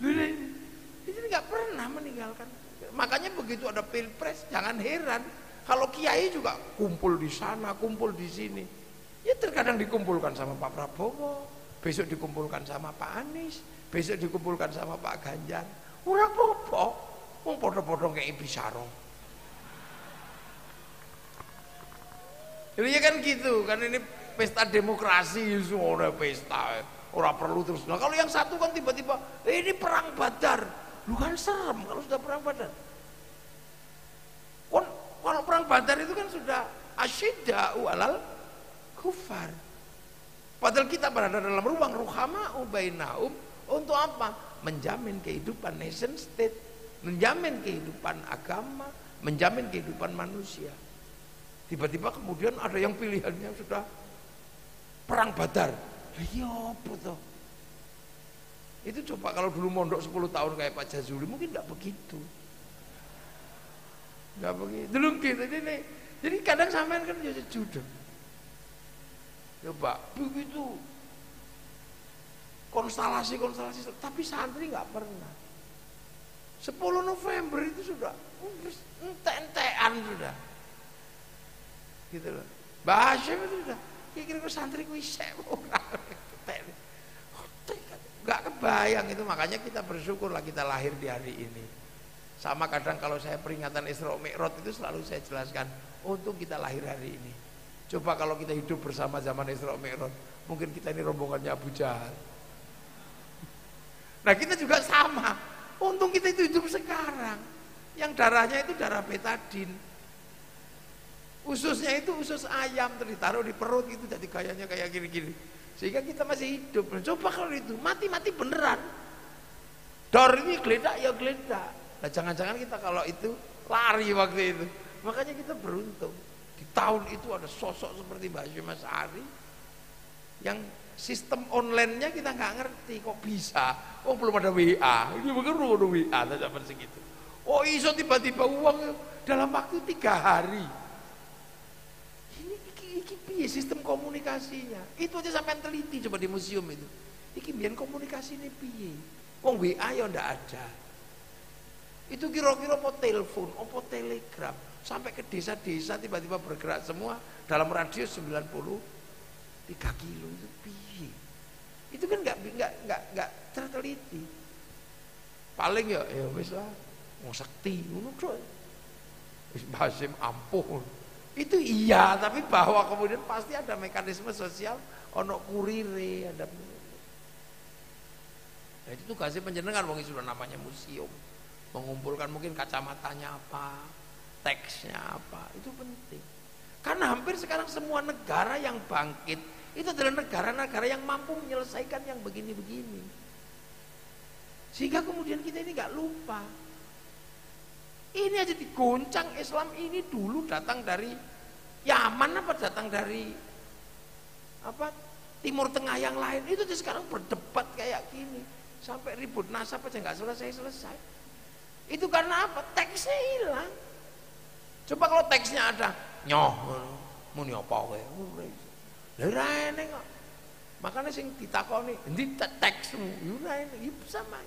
Ini nggak pernah meninggalkan. Makanya begitu ada pilpres jangan heran kalau kiai juga kumpul di sana, kumpul di sini. Ya terkadang dikumpulkan sama Pak Prabowo, besok dikumpulkan sama Pak Anies, besok dikumpulkan sama Pak Ganjar. Ora apa-apa, wong padha-padha kei bisaro. Ini kan gitu, kan ini pesta demokrasi, semua pesta, orang perlu terus. Nah kalau yang satu kan tiba-tiba, ini perang Badar, lu kan serem kalau sudah perang Badar. Kalau perang Badar itu kan sudah asyidda'u alal kufar. Padahal kita berada dalam ruang ruhama'u bainahum untuk apa? Menjamin kehidupan nation state, menjamin kehidupan agama, menjamin kehidupan manusia. Tiba-tiba kemudian ada yang pilihannya sudah perang Badar. Iya apa toh? Itu coba kalau dulu mondok 10 tahun kayak Pak Jazuli mungkin enggak begitu. Enggak begitu. Dulu gitu ini. Jadi kadang sampean kan jadi judul. Coba begitu konstelasi tapi santri enggak pernah. 10 November itu sudah entek-entekan sudah. Gitu loh. Mbah Hasyim itu sudah kira-kira santri ku isek ora. Enggak kebayang itu, makanya kita bersyukurlah kita lahir di hari ini. Sama kadang kalau saya peringatan Isra Mi'raj itu selalu saya jelaskan, untung kita lahir hari ini. Coba kalau kita hidup bersama zaman Isra Mi'raj, mungkin kita ini rombongannya Abu Jahal. Nah kita juga sama, untung kita itu hidup sekarang. Yang darahnya itu darah betadin. Ususnya itu usus ayam, ditaruh di perut gitu, jadi gayanya kayak gini-gini. Sehingga kita masih hidup. Coba kalau itu mati-mati beneran. Dor ini geledak ya geledak. Nah jangan-jangan kita kalau itu lari waktu itu. Makanya kita beruntung. Di tahun itu ada sosok seperti Mbak Hasyim Asy'ari yang sistem online-nya kita nggak ngerti kok bisa. Oh belum ada WA. Ini mungkin belum ada WA zaman segitu. Oh iso tiba-tiba uang dalam waktu 3 hari. Iki piye sistem komunikasinya? Itu aja sampai teliti coba di museum itu. Iki biyen komunikasi ini piye? Wong WA ya ndak ada. Itu kira-kira apa telepon, apa telegram, sampai ke desa-desa tiba-tiba bergerak semua dalam radius 93 kilo itu piye? Itu kan enggak terteliti. Paling ya wis lah, wong sekti ngono tok. Wis Mbah Hasyim ampun. Itu iya, tapi bahwa kemudian pasti ada mekanisme sosial, ono kurire, ada. Nah, itu tugasnya penjenengan, wong sudah namanya museum, mengumpulkan mungkin kacamatanya apa, teksnya apa, itu penting. Karena hampir sekarang semua negara yang bangkit itu adalah negara-negara yang mampu menyelesaikan yang begini-begini. Sehingga kemudian kita ini nggak lupa. Ini aja digoncang Islam ini dulu datang dari Yaman apa datang dari apa Timur Tengah yang lain, itu sekarang berdebat kayak gini sampai ribut nasab aja nggak selesai. Itu karena apa? Teksnya hilang. Coba kalau teksnya ada nyoh muni apa kowe lha ra ene kok. Makanya sing ditakoni endi teksmu yo ra ene sama.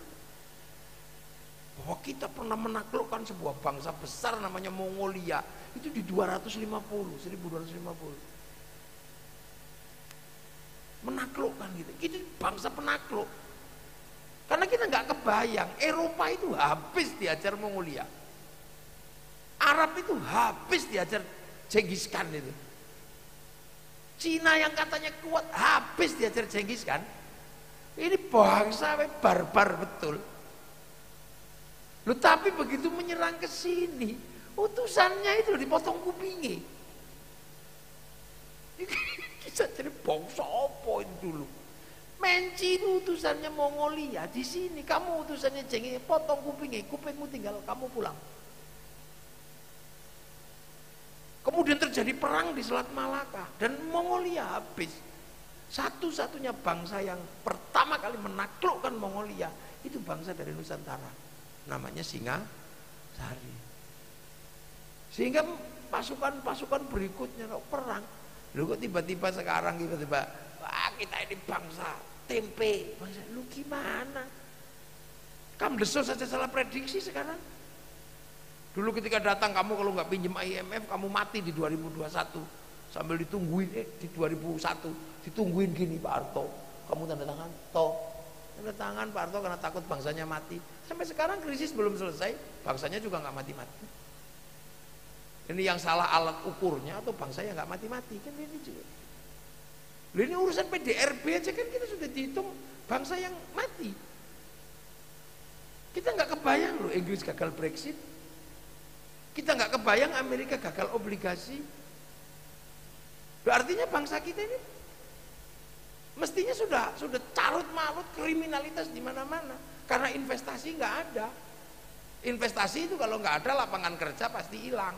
Bahwa kita pernah menaklukkan sebuah bangsa besar namanya Mongolia itu di 1250. Menaklukkan gitu. Itu bangsa penakluk. Karena kita nggak kebayang Eropa itu habis diajar Mongolia. Arab itu habis diajar Genghis Khan itu. Cina yang katanya kuat habis diajar Genghis Khan. Ini bangsa barbar betul. Loh, tapi begitu menyerang ke sini, utusannya itu dipotong kupingnya. Bisa jadi bangsa apa itu dulu? Menci itu utusannya Mongolia, di sini kamu utusannya Genghis, potong kupingnya, kupingmu tinggal kamu pulang. Kemudian terjadi perang di Selat Malaka dan Mongolia habis. Satu-satunya bangsa yang pertama kali menaklukkan Mongolia itu bangsa dari Nusantara. Namanya Singasari. Sehingga pasukan-pasukan berikutnya perang. Lalu kok tiba-tiba sekarang tiba-tiba kita ini bangsa tempe. Bangsa, lu gimana? Kamdeso saja salah prediksi sekarang. Dulu ketika datang kamu kalau nggak pinjem IMF kamu mati di 2021 sambil ditungguin di 2001 ditungguin gini Pak Harto, kamu tanda tangan tanda tangan Pak Harto karena takut bangsanya mati. Sampai sekarang krisis belum selesai, bangsanya juga nggak mati-mati. Ini yang salah alat ukurnya atau bangsa yang nggak mati-mati kan ini juga. Ini urusan PDRB aja kan kita sudah dihitung bangsa yang mati. Kita nggak kebayang loh Inggris gagal Brexit, kita nggak kebayang Amerika gagal obligasi. Artinya bangsa kita ini mestinya sudah carut marut kriminalitas di mana-mana karena investasi nggak ada. Investasi itu kalau nggak ada lapangan kerja pasti hilang.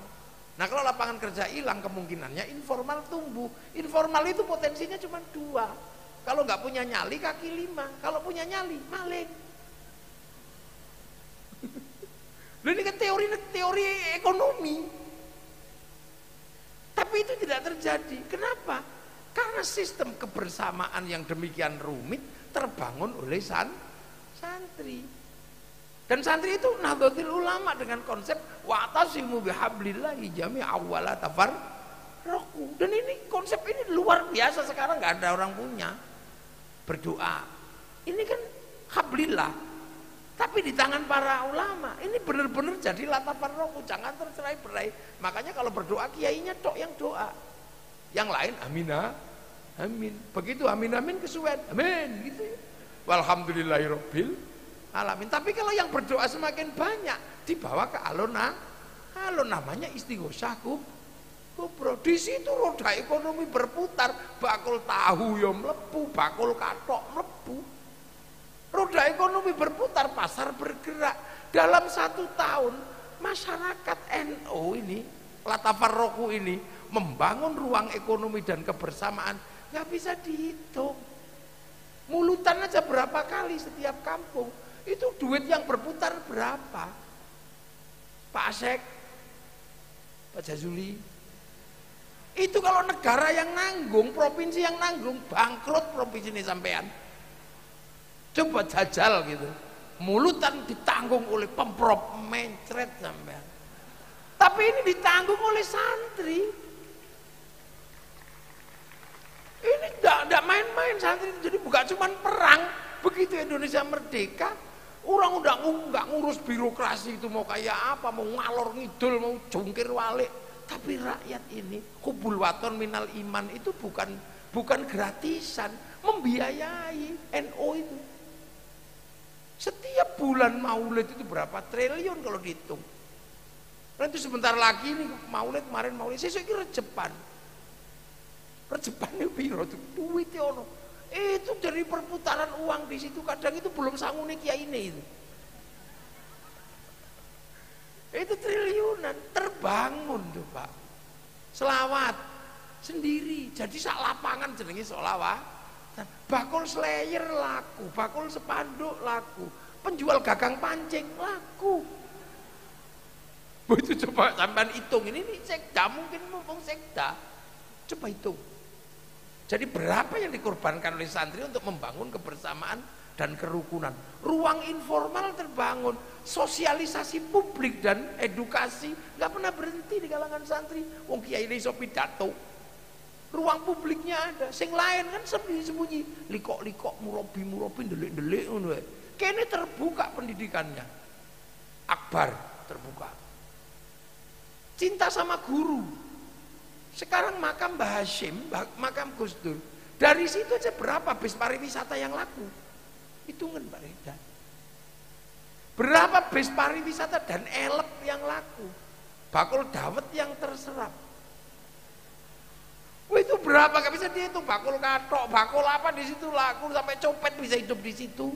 Nah kalau lapangan kerja hilang kemungkinannya informal tumbuh. Informal itu potensinya cuma 2. Kalau nggak punya nyali kaki 5. Kalau punya nyali maling. Ini kan teori ekonomi. Tapi itu tidak terjadi. Kenapa? Karena sistem kebersamaan yang demikian rumit terbangun oleh santri. Dan santri itu Nahdlatul Ulama dengan konsep wa'tasimu bihablillahi jami'an wa la tafarraqu. Dan ini konsep ini luar biasa, sekarang nggak ada orang punya. Berdoa. Ini kan hablillah. Tapi di tangan para ulama, ini benar-benar jadi la tafarraqu, jangan tercerai-berai. Makanya kalau berdoa kiainya tok yang doa. Yang lain aminah, amin. Begitu amin kesuwen. Amin gitu ya. Walhamdulillahirabbil alamin. Tapi kalau yang berdoa semakin banyak dibawa ke alun namanya istighosah kubro. Di situ roda ekonomi berputar, bakul tahu yo mlebu, bakul kathok mlebu. Roda ekonomi berputar, pasar bergerak. Dalam 1 tahun masyarakat NU ini, Latafarroku ini membangun ruang ekonomi dan kebersamaan nggak bisa dihitung. Mulutan aja berapa kali setiap kampung. Itu duit yang berputar berapa? Pak Asek, Pak Jazuli. Itu kalau negara yang nanggung, provinsi yang nanggung, bangkrut provinsi ini sampean. Coba jajal gitu. Mulutan ditanggung oleh Pemprov, mencret sampean. Tapi ini ditanggung oleh santri. Ini tidak main-main santri. Jadi bukan cuma perang. Begitu Indonesia merdeka, orang udah nggak ngurus birokrasi itu mau kayak apa, mau ngalor ngidul, mau jungkir walik. Tapi rakyat ini hubul waton minal iman itu bukan gratisan, membiayai NU itu. Setiap bulan maulid itu berapa triliun kalau dihitung. Nanti sebentar lagi nih maulid, kemarin maulid, saya kira Rejepan itu piro tuh duitnya ono. Itu dari perputaran uang di situ kadang itu belum sangune kiai ini itu. Itu triliunan terbangun tuh Pak. Selawat sendiri, jadi sak lapangan jenenge selawat. Bakul slayer laku, bakul spanduk laku, penjual gagang pancing laku. Itu coba sampean hitung ini sekda, mungkin mumpung sekda. Coba hitung. Jadi berapa yang dikorbankan oleh santri untuk membangun kebersamaan dan kerukunan. Ruang informal terbangun, sosialisasi publik dan edukasi nggak pernah berhenti di kalangan santri. Wong kiai iso pidato, ruang publiknya ada. Sing lain kan sembunyi-sembunyi, likok-likok, murabi, delik-delik ngono. Kene terbuka pendidikannya. Akbar terbuka. Cinta sama guru. Sekarang makam Mbah Hashim, makam Gus Dur, dari situ aja berapa bis pariwisata yang laku? Hitungan Pak Reda. Berapa bis pariwisata dan elep yang laku? Bakul dawet yang terserap. Itu berapa? Gak bisa dihitung. Bakul kathok, bakul apa di situ laku, sampai copet bisa hidup di situ.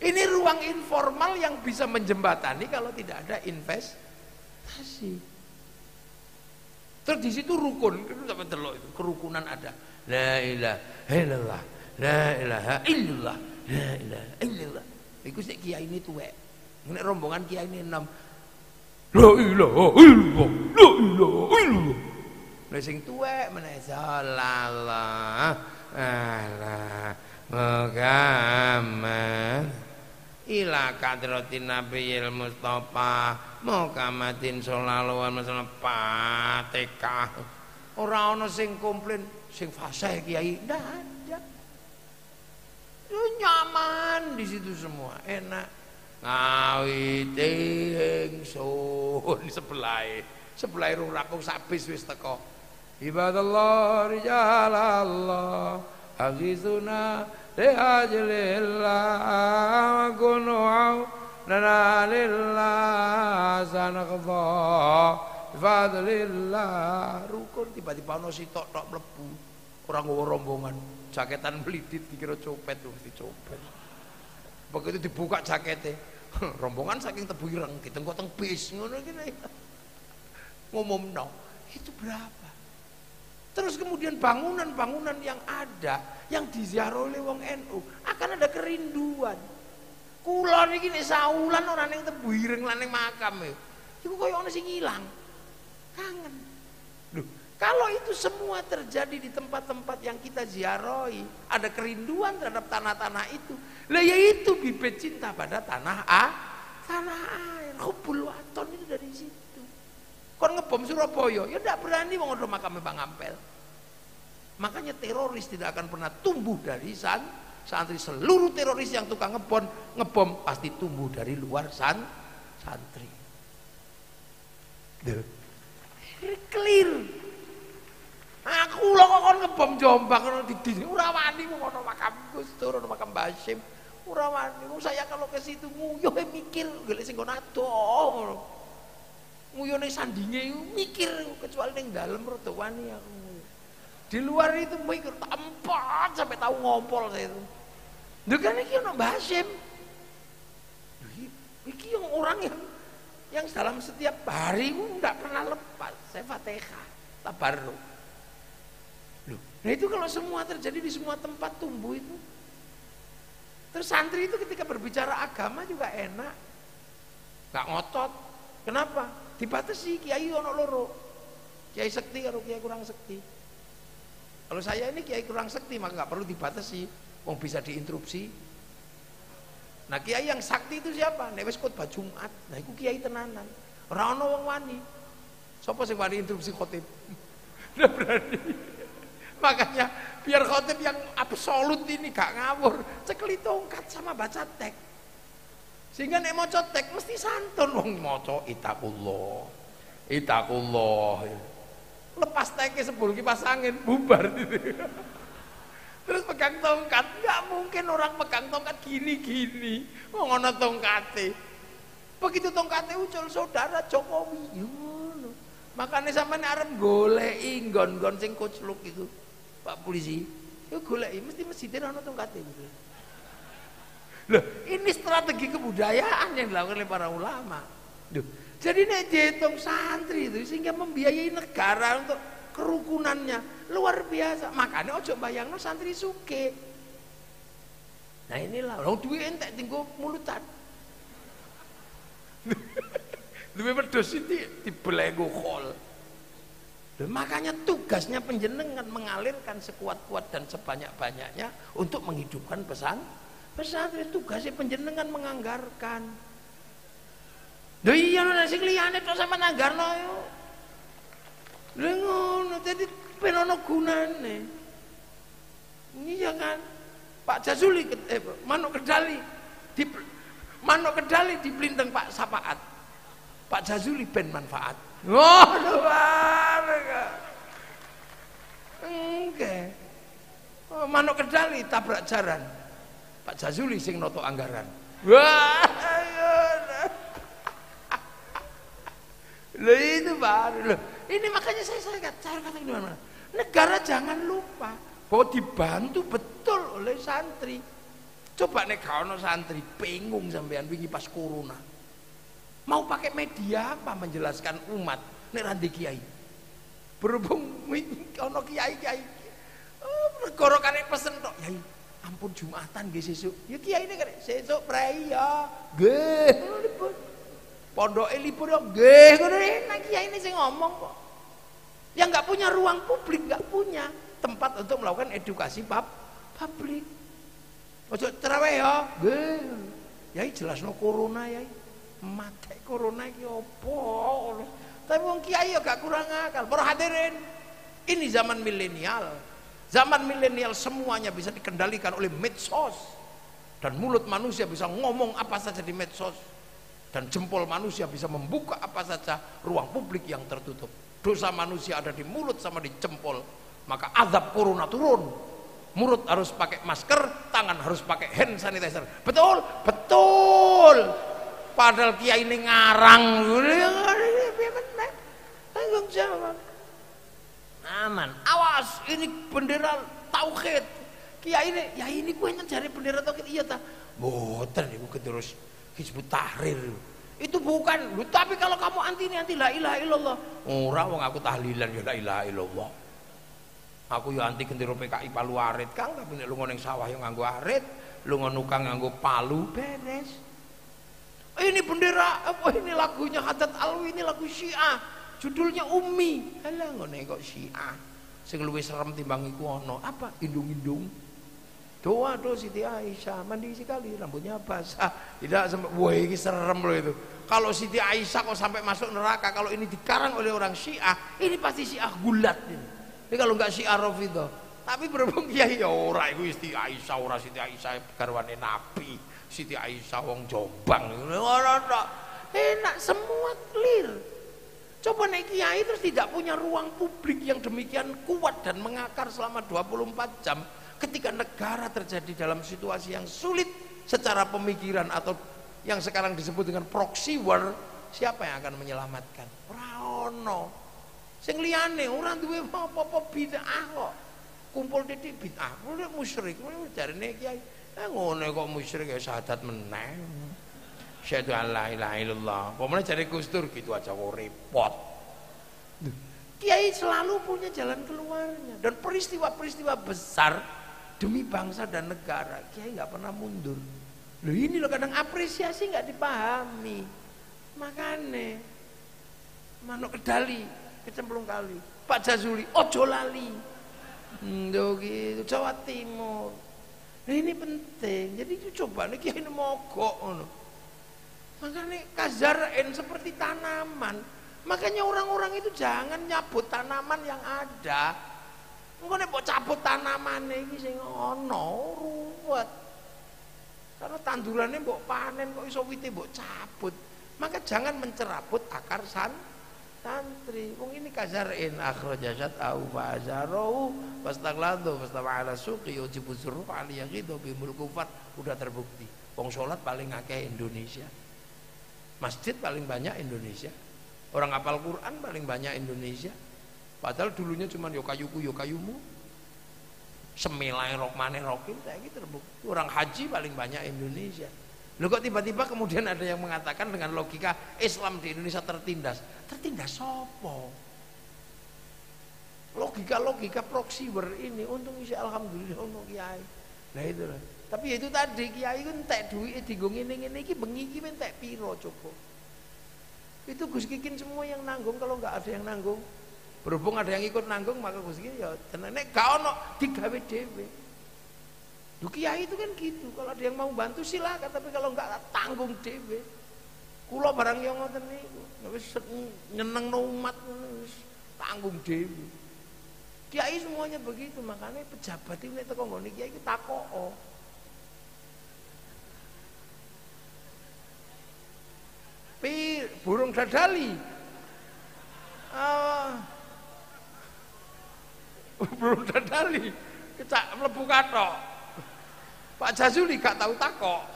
Ini ruang informal yang bisa menjembatani kalau tidak ada investasi. Terus di situ rukun, itu sampai delok itu kerukunan ada. La ilaha illallah, la ilaha illallah, la ilaha illallah. Iku sik kiai ini tuwek. Nek rombongan kiai ini 6. La ilaha illallah, la ilaha illallah. Lha sing tuwek meneh sallallahu ala Muhammad ila kadratin nabiyil mustafa Muhammadin sallallahu alaihi wasallam Fatihah. Ora ana sing komplain sing fasih kiai, ndak ada. Itu nyaman di situ semua, enak. Ngawiti ingsun sebelah rung rampung sabis wis teko. Ibadallah rijalallah azizuna liajlillah kunu'au lana lillah sanaqdha fadlillah. Rukun tiba-tiba ono sitok tok mlebu ora nggawa rombongan, jaketan melidit dikira copet, mesti copet. Begitu dibuka jakete rombongan saking tebu ireng ditengok-teng bis ngono kene ngumumno itu berapa. Terus kemudian bangunan-bangunan yang ada yang diziarah oleh wong NU akan ada kerinduan. Kula niki nek saulan ora ning tebu ireng lan ning makam iku koyo ana sing ilang. Kangen. Loh, kalau itu semua terjadi di tempat-tempat yang kita ziarahi, ada kerinduan terhadap tanah-tanah itu. Lah yaitu bibit cinta pada tanah air. Hubbul waton itu dari situ. Kon ngebom Surabaya, ya ndak berani wong ada makam Bang Ampel. Makanya teroris tidak akan pernah tumbuh dari santri. Seluruh teroris yang tukang ngebom pasti tumbuh dari luar santri. Clear. Aku lho kok kon ngebom Jombang ngono didis. Ora wani wong ana makam Gus Dur, ana makam Basim. Ora wani. Saya kalau ke situ nguyuh mikir golek sing adoh. Nguyone sandinge mikir kecuali ning dalem rada wani aku. Di luar itu mikir tak empat sampai tahu ngompol saya itu. Lho kan iki ono Basim. Iki yang orang yang dalam setiap hari enggak pernah lepas saya Fatihah, tabarruk. Loh, nah itu kalau semua terjadi di semua tempat tumbuh itu. Terus santri itu ketika berbicara agama juga enak. Enggak ngotot. Kenapa? Dibatasi kiai ono loro. Kiai sekti karo kiai kurang sekti. Kalau saya ini kiai kurang sekti maka nggak perlu dibatasi, wong bisa diinterupsi. Nah kiai yang sakti itu siapa? Nek wis khotbah Jumat, nah iku kiai tenanan. Ora ono wong wani. Sapa sing wani interupsi khotib? Nggak berani. Makanya biar khotib yang absolut ini gak ngawur, cekli tongkat sama baca teks. Sehingga nek maca teks mesti santun wong maca itaqullah. Lepas teknya sebul kipas angin bubar gitu. Terus pegang tongkat, nggak mungkin orang pegang tongkat gini-gini. Wong ana tongkate. Begitu tongkate ucul saudara Jokowi. Ngono. Makane sampean arep goleki nggon-nggon sing kocluk itu. Pak polisi, yo goleki mesti masjidnya ana tongkate gitu. Loh, ini strategi kebudayaan yang dilakukan oleh para ulama. Loh, jadi nek dihitung santri itu sehingga membiayai negara untuk kerukunannya luar biasa. Makanya ojo bayangno santri suke. Nah inilah, wong duwe entek tinggo mulutan. Duwe wedhus iki dibelenggu khol. Makanya tugasnya penjenengan mengalirkan sekuat-kuat dan sebanyak-banyaknya untuk menghidupkan pesantren. Tugasnya penjenengan menganggarkan. Lho iya nek sing liyane tok sampean anggarno yo. Lha ngono dadi ben ana gunane. Iya kan? Pak Jazuli Manuk Kedali diplinteng Pak Sapaat. Pak Jazuli ben manfaat. Oh, luar. Oke. Oh, Manuk Kedali tabrak jaran. Pak Jazuli sing noto anggaran. Wah, loh itu baru loh. Ini makanya saya kata gimana? Negara jangan lupa bahwa dibantu betul oleh santri. Coba nek gak ono santri bingung sampean wingi pas corona. Mau pakai media apa menjelaskan umat nek randi kiai. Berhubung ono kiai-kiai. Oh, negara kare pesen tok, Yai. Ampun Jumatan nggih sesuk. Ya kiai ini kan sesuk prei ya. Nggih, ngono libur. Pondoke libur ya nggih, ngono nek kiai ini sing ngomong kok. Yang nggak punya ruang publik, nggak punya tempat untuk melakukan edukasi publik. Ojo terawih ya, yai jelas no corona yai, mate corona iki opo? Tapi wong kiai ya gak kurang akal. Para hadirin, ini zaman milenial. Zaman milenial semuanya bisa dikendalikan oleh medsos. Dan mulut manusia bisa ngomong apa saja di medsos. Dan jempol manusia bisa membuka apa saja ruang publik yang tertutup. Dosa manusia ada di mulut sama di jempol. Maka azab corona turun. Mulut harus pakai masker, tangan harus pakai hand sanitizer. Betul? Betul. Padahal kiai ini ngarang. Tanggung jawab. Aman. Awas, ini bendera tauhid. Kiai ini, ya ini gue cari bendera tauhid. Iya ta? Boten iku terus Hizbut Tahrir. Itu bukan. Tapi kalau kamu anti ini, anti la ilaha illallah. Ora wong aku tahlilan ya la ilaha illallah. Aku ya anti gendera PKI Palu Arit. Kang tapi nek lunga ning sawah yo nganggo arit, lunga nukang nganggo palu, beres. Ini bendera apa ini lagunya Haddad Alwi, ini lagu Syiah. Judulnya Ummi. Alah ngene kok Syiah. Sing luwih serem timbang iku ana apa? Indung-indung. Doa Siti Aisyah mandi sekali rambutnya basah. Tidak sampai wah ini serem loh itu. Kalau Siti Aisyah kok sampai masuk neraka, kalau ini dikarang oleh orang Syiah, ini pasti Syiah gulat ini. Ini kalau enggak Syiah Rafidhah. Tapi berhubung kiai ya ora iku Siti Aisyah, ora Siti Aisyah garwane Nabi. Siti Aisyah wong Jombang. Ora enak semua clear. Coba naik kiai terus tidak punya ruang publik yang demikian kuat dan mengakar selama 24 jam. Ketika negara terjadi dalam situasi yang sulit secara pemikiran atau yang sekarang disebut dengan proxy war, siapa yang akan menyelamatkan? Ora ono. Sing liyane ora duwe apa-apa bid'ah kok. Kumpul titik bid'ah, ora musyrik, jarine kiai. Ngono kok musyrik ya syahadat meneh. Syahadu alla ilaha illallah. Pokoknya cari Gus Dur gitu aja kok repot. Kiai selalu punya jalan keluarnya dan peristiwa-peristiwa besar demi bangsa dan negara kiai nggak pernah mundur. Loh ini loh kadang apresiasi nggak dipahami. Makanya manuk kedali kecemplung kali. Pak Jazuli ojo lali. Gitu Jawa Timur. Nah ini penting. Jadi itu coba nih kiai mogok ngono. Makanya kazarain seperti tanaman. Makanya orang-orang itu jangan nyabut tanaman yang ada. Engko nek mbok cabut tanamane iki sing ana ruwet. Karena tandurannya mbok panen kok iso wite mbok cabut. Maka jangan mencerabut akar santri. Wong ini kazarin akhrajat au fa'azaru fastaghladu fastama'ala suqi ujibu zuruf ali yaqidu bimul kufar. Udah terbukti. Wong salat paling akeh Indonesia. Masjid paling banyak Indonesia. Orang hafal Quran paling banyak Indonesia. Padahal dulunya cuma yo kayuku yo kayumu. Semilai rok maneh rokin kayak gitu terbukti. Orang haji paling banyak Indonesia. Loh kok tiba-tiba kemudian ada yang mengatakan dengan logika Islam di Indonesia tertindas. Tertindas sopo? Logika-logika proxy war ini untung isi alhamdulillah ono kiai. Nah itu lah. Tapi itu tadi kiai ku entek duwike dienggo ngene-ngene iki bengi iki entek piro coba. Itu Gus Kikin semua yang nanggung kalau enggak ada yang nanggung. Berhubung ada yang ikut nanggung maka Gus Kikin ya tenang nek gak ono digawe dhewe. Duh kiai itu kan gitu, kalau ada yang mau bantu silakan, tapi kalau enggak tanggung dhewe. Kula barang yang ngoten niku, wis nyenengno umat wis tanggung dhewe. Kiai semuanya begitu, makanya pejabat itu nek teko nggone kiai iki takok. Burung dadali. Burung dadali kecak mlebu kathok. Pak Jazuli gak tahu takok.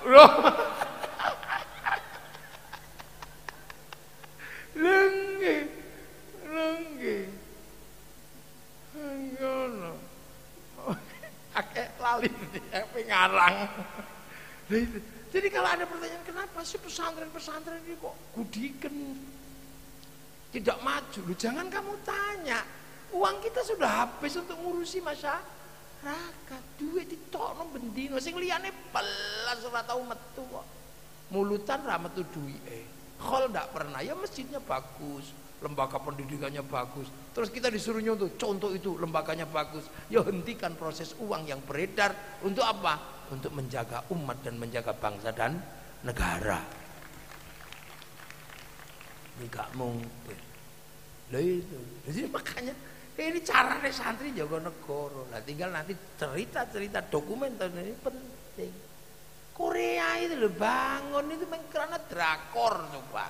Lengge. Ngono. Akeh lali pengarang. Jadi kalau ada pertanyaan kenapa sih pesantren-pesantren ini kok gudiken tidak maju? Loh, jangan kamu tanya. Uang kita sudah habis untuk ngurusi masyarakat. Duit ditokno bendino sing liyane belas ora tau metu kok. Mulutan ra metu duwike. Khol ndak pernah. Ya masjidnya bagus, lembaga pendidikannya bagus, terus kita disuruh nyontoh, contoh itu lembaganya bagus, ya hentikan proses uang yang beredar. Untuk apa? Untuk menjaga umat dan menjaga bangsa dan negara. Ini gak mungkin. Lah itu. Jadi makanya ini caranya santri jaga negara. Lah tinggal nanti cerita-cerita dokumenter ini penting. Korea itu loh bangun itu karena drakor coba.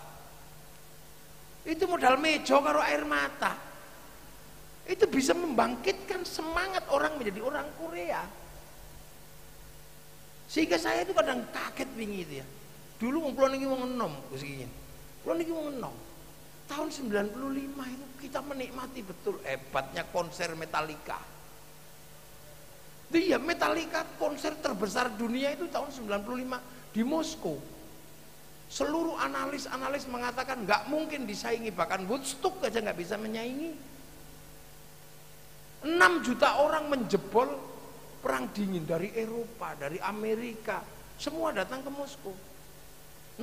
Itu modal meja karo air mata. Itu bisa membangkitkan semangat orang menjadi orang Korea. Sehingga saya itu kadang kaget wingi itu ya. Dulu kula niki wong enom Gus Kiyin. Kula niki wong enom. Tahun 95 itu kita menikmati betul hebatnya konser Metallica. Iya, Metallica konser terbesar dunia itu tahun 95 di Moskow. Seluruh analis mengatakan nggak mungkin disaingi, bahkan Woodstock aja nggak bisa menyaingi. 6 juta orang menjebol perang dingin dari Eropa, dari Amerika, semua datang ke Moskow.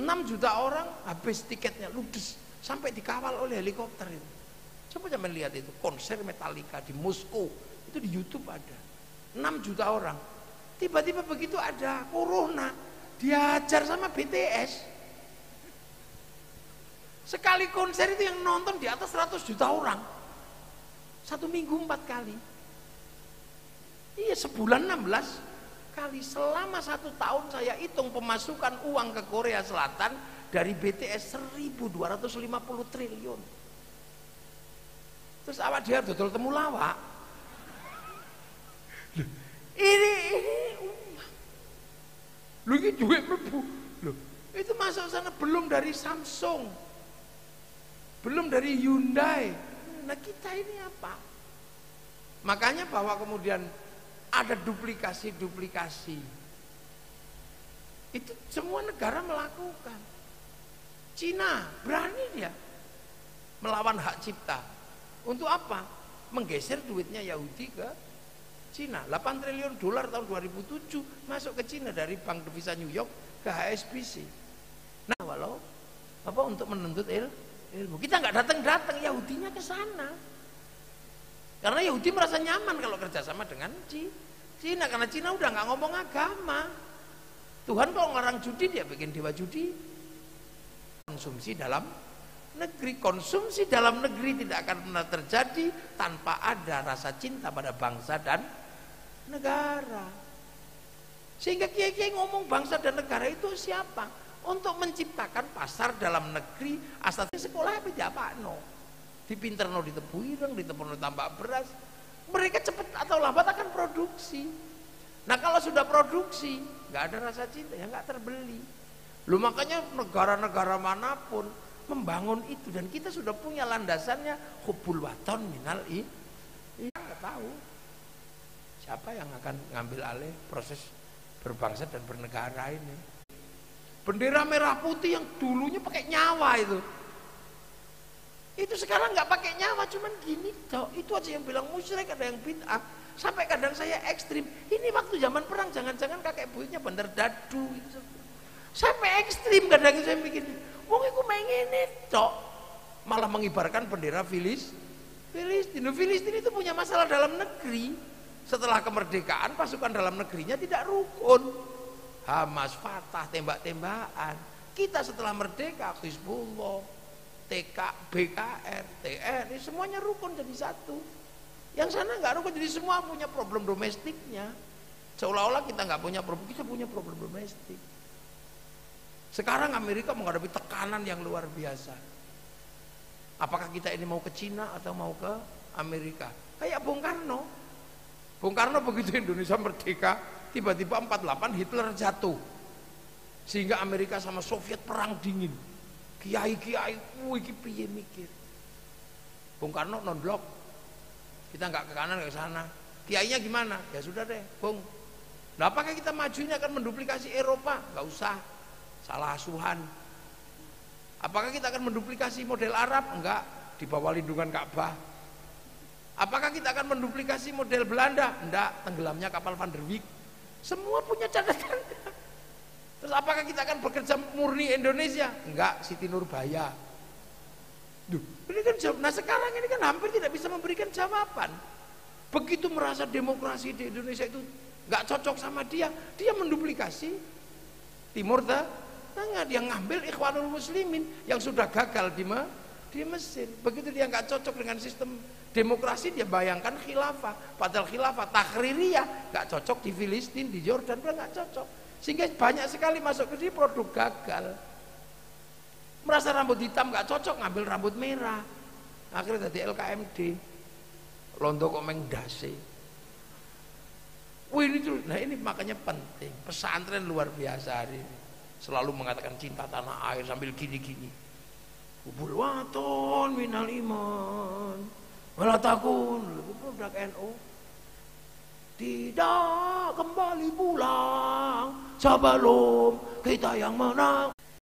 6 juta orang habis tiketnya ludes, sampai dikawal oleh helikopter itu. Coba jangan lihat itu konser Metallica di Moskow, itu di YouTube ada. 6 juta orang. Tiba-tiba begitu ada corona, diajar sama BTS. Sekali konser itu yang nonton di atas 100 juta orang. 1 minggu 4 kali. Iya, sebulan 16 kali. Selama 1 tahun saya hitung pemasukan uang ke Korea Selatan dari BTS 1.250 triliun. Terus awak dia dodol temulawak. Ini lu ini duit mlebu. Loh, itu masuk sana belum dari Samsung, belum dari Hyundai. Nah kita ini apa? Makanya bahwa kemudian ada duplikasi itu semua negara melakukan. Cina berani dia melawan hak cipta. Untuk apa? Menggeser duitnya Yahudi ke Cina. 8 triliun dolar tahun 2007 masuk ke Cina dari Bank Devisa New York ke HSBC. Nah, walau apa untuk menuntut ilmu, kita nggak datang Yahudinya ke sana. Karena Yahudi merasa nyaman kalau kerjasama dengan Cina, karena Cina udah nggak ngomong agama. Tuhan kalau ngarang judi, dia bikin dewa judi. Konsumsi dalam negeri tidak akan pernah terjadi tanpa ada rasa cinta pada bangsa dan negara. Sehingga kiai-kiai ngomong bangsa dan negara itu siapa? Untuk menciptakan pasar dalam negeri. Asal sekolah apa diapakno? Dipinterno ditebu ireng, ditebu tambah beras. Mereka cepat atau lambat akan produksi. Nah kalau sudah produksi nggak ada rasa cinta, ya nggak terbeli. Lu makanya negara-negara manapun membangun itu, dan kita sudah punya landasannya hubbul waton minal nggak tahu siapa yang akan ngambil alih proses berbangsa dan bernegara ini. Bendera merah putih yang dulunya pakai nyawa itu sekarang nggak pakai nyawa, cuman gini toh. Itu aja yang bilang musyrik, ada yang bid'ah. Sampai kadang saya ekstrim, ini waktu zaman perang jangan-jangan kakek buyutnya bener dadu gitu. Sampai ekstrim kadang saya mikir, wong iku main ngene tok, malah mengibarkan bendera Filistin itu punya masalah dalam negeri. Setelah kemerdekaan pasukan dalam negerinya tidak rukun. Hamas, Fatah, tembak-tembakan. Kita setelah merdeka, Hizbullah, TK, BKR, TNI, semuanya rukun jadi satu. Yang sana nggak rukun, jadi semua punya problem domestiknya. Seolah-olah kita nggak punya problem, kita punya problem domestik. Sekarang Amerika menghadapi tekanan yang luar biasa. Apakah kita ini mau ke Cina atau mau ke Amerika? Kayak Bung Karno. Bung Karno begitu Indonesia merdeka, tiba-tiba 48 Hitler jatuh. Sehingga Amerika sama Soviet perang dingin. Kiai-kiai, iki piye mikir. Bung Karno non-blok. Kita nggak ke kanan, nggak ke sana. Kiainya gimana? Ya sudah deh, Bung. Nah, apakah kita maju ini akan menduplikasi Eropa? Nggak usah. Salah asuhan. Apakah kita akan menduplikasi model Arab? Enggak, di bawah lindungan Ka'bah. Apakah kita akan menduplikasi model Belanda? Enggak, tenggelamnya kapal Van der Wijk. Semua punya catatan. Terus apakah kita akan bekerja murni Indonesia? Enggak, Siti Nurbaya. Duh, ini kan jawab. Nah sekarang ini kan hampir tidak bisa memberikan jawaban. Begitu merasa demokrasi di Indonesia itu nggak cocok sama dia, dia menduplikasi Timur Tengah, dia ngambil Ikhwanul Muslimin yang sudah gagal di Mesir. Begitu dia nggak cocok dengan sistem demokrasi, dia bayangkan khilafah. Padahal khilafah tahririyah nggak cocok di Filistin, di Jordan, nggak cocok. Sehingga banyak sekali masuk ke sini produk gagal. Merasa rambut hitam nggak cocok, ngambil rambut merah. Akhirnya jadi LKMD. Londo kok mengdase. Wih ini tuh, nah ini makanya penting. Pesantren luar biasa hari ini. Selalu mengatakan cinta tanah air sambil gini-gini. Ubul waton minal iman. Wala takun, produk NU. Tidak kembali pulang sebelum kita yang menang.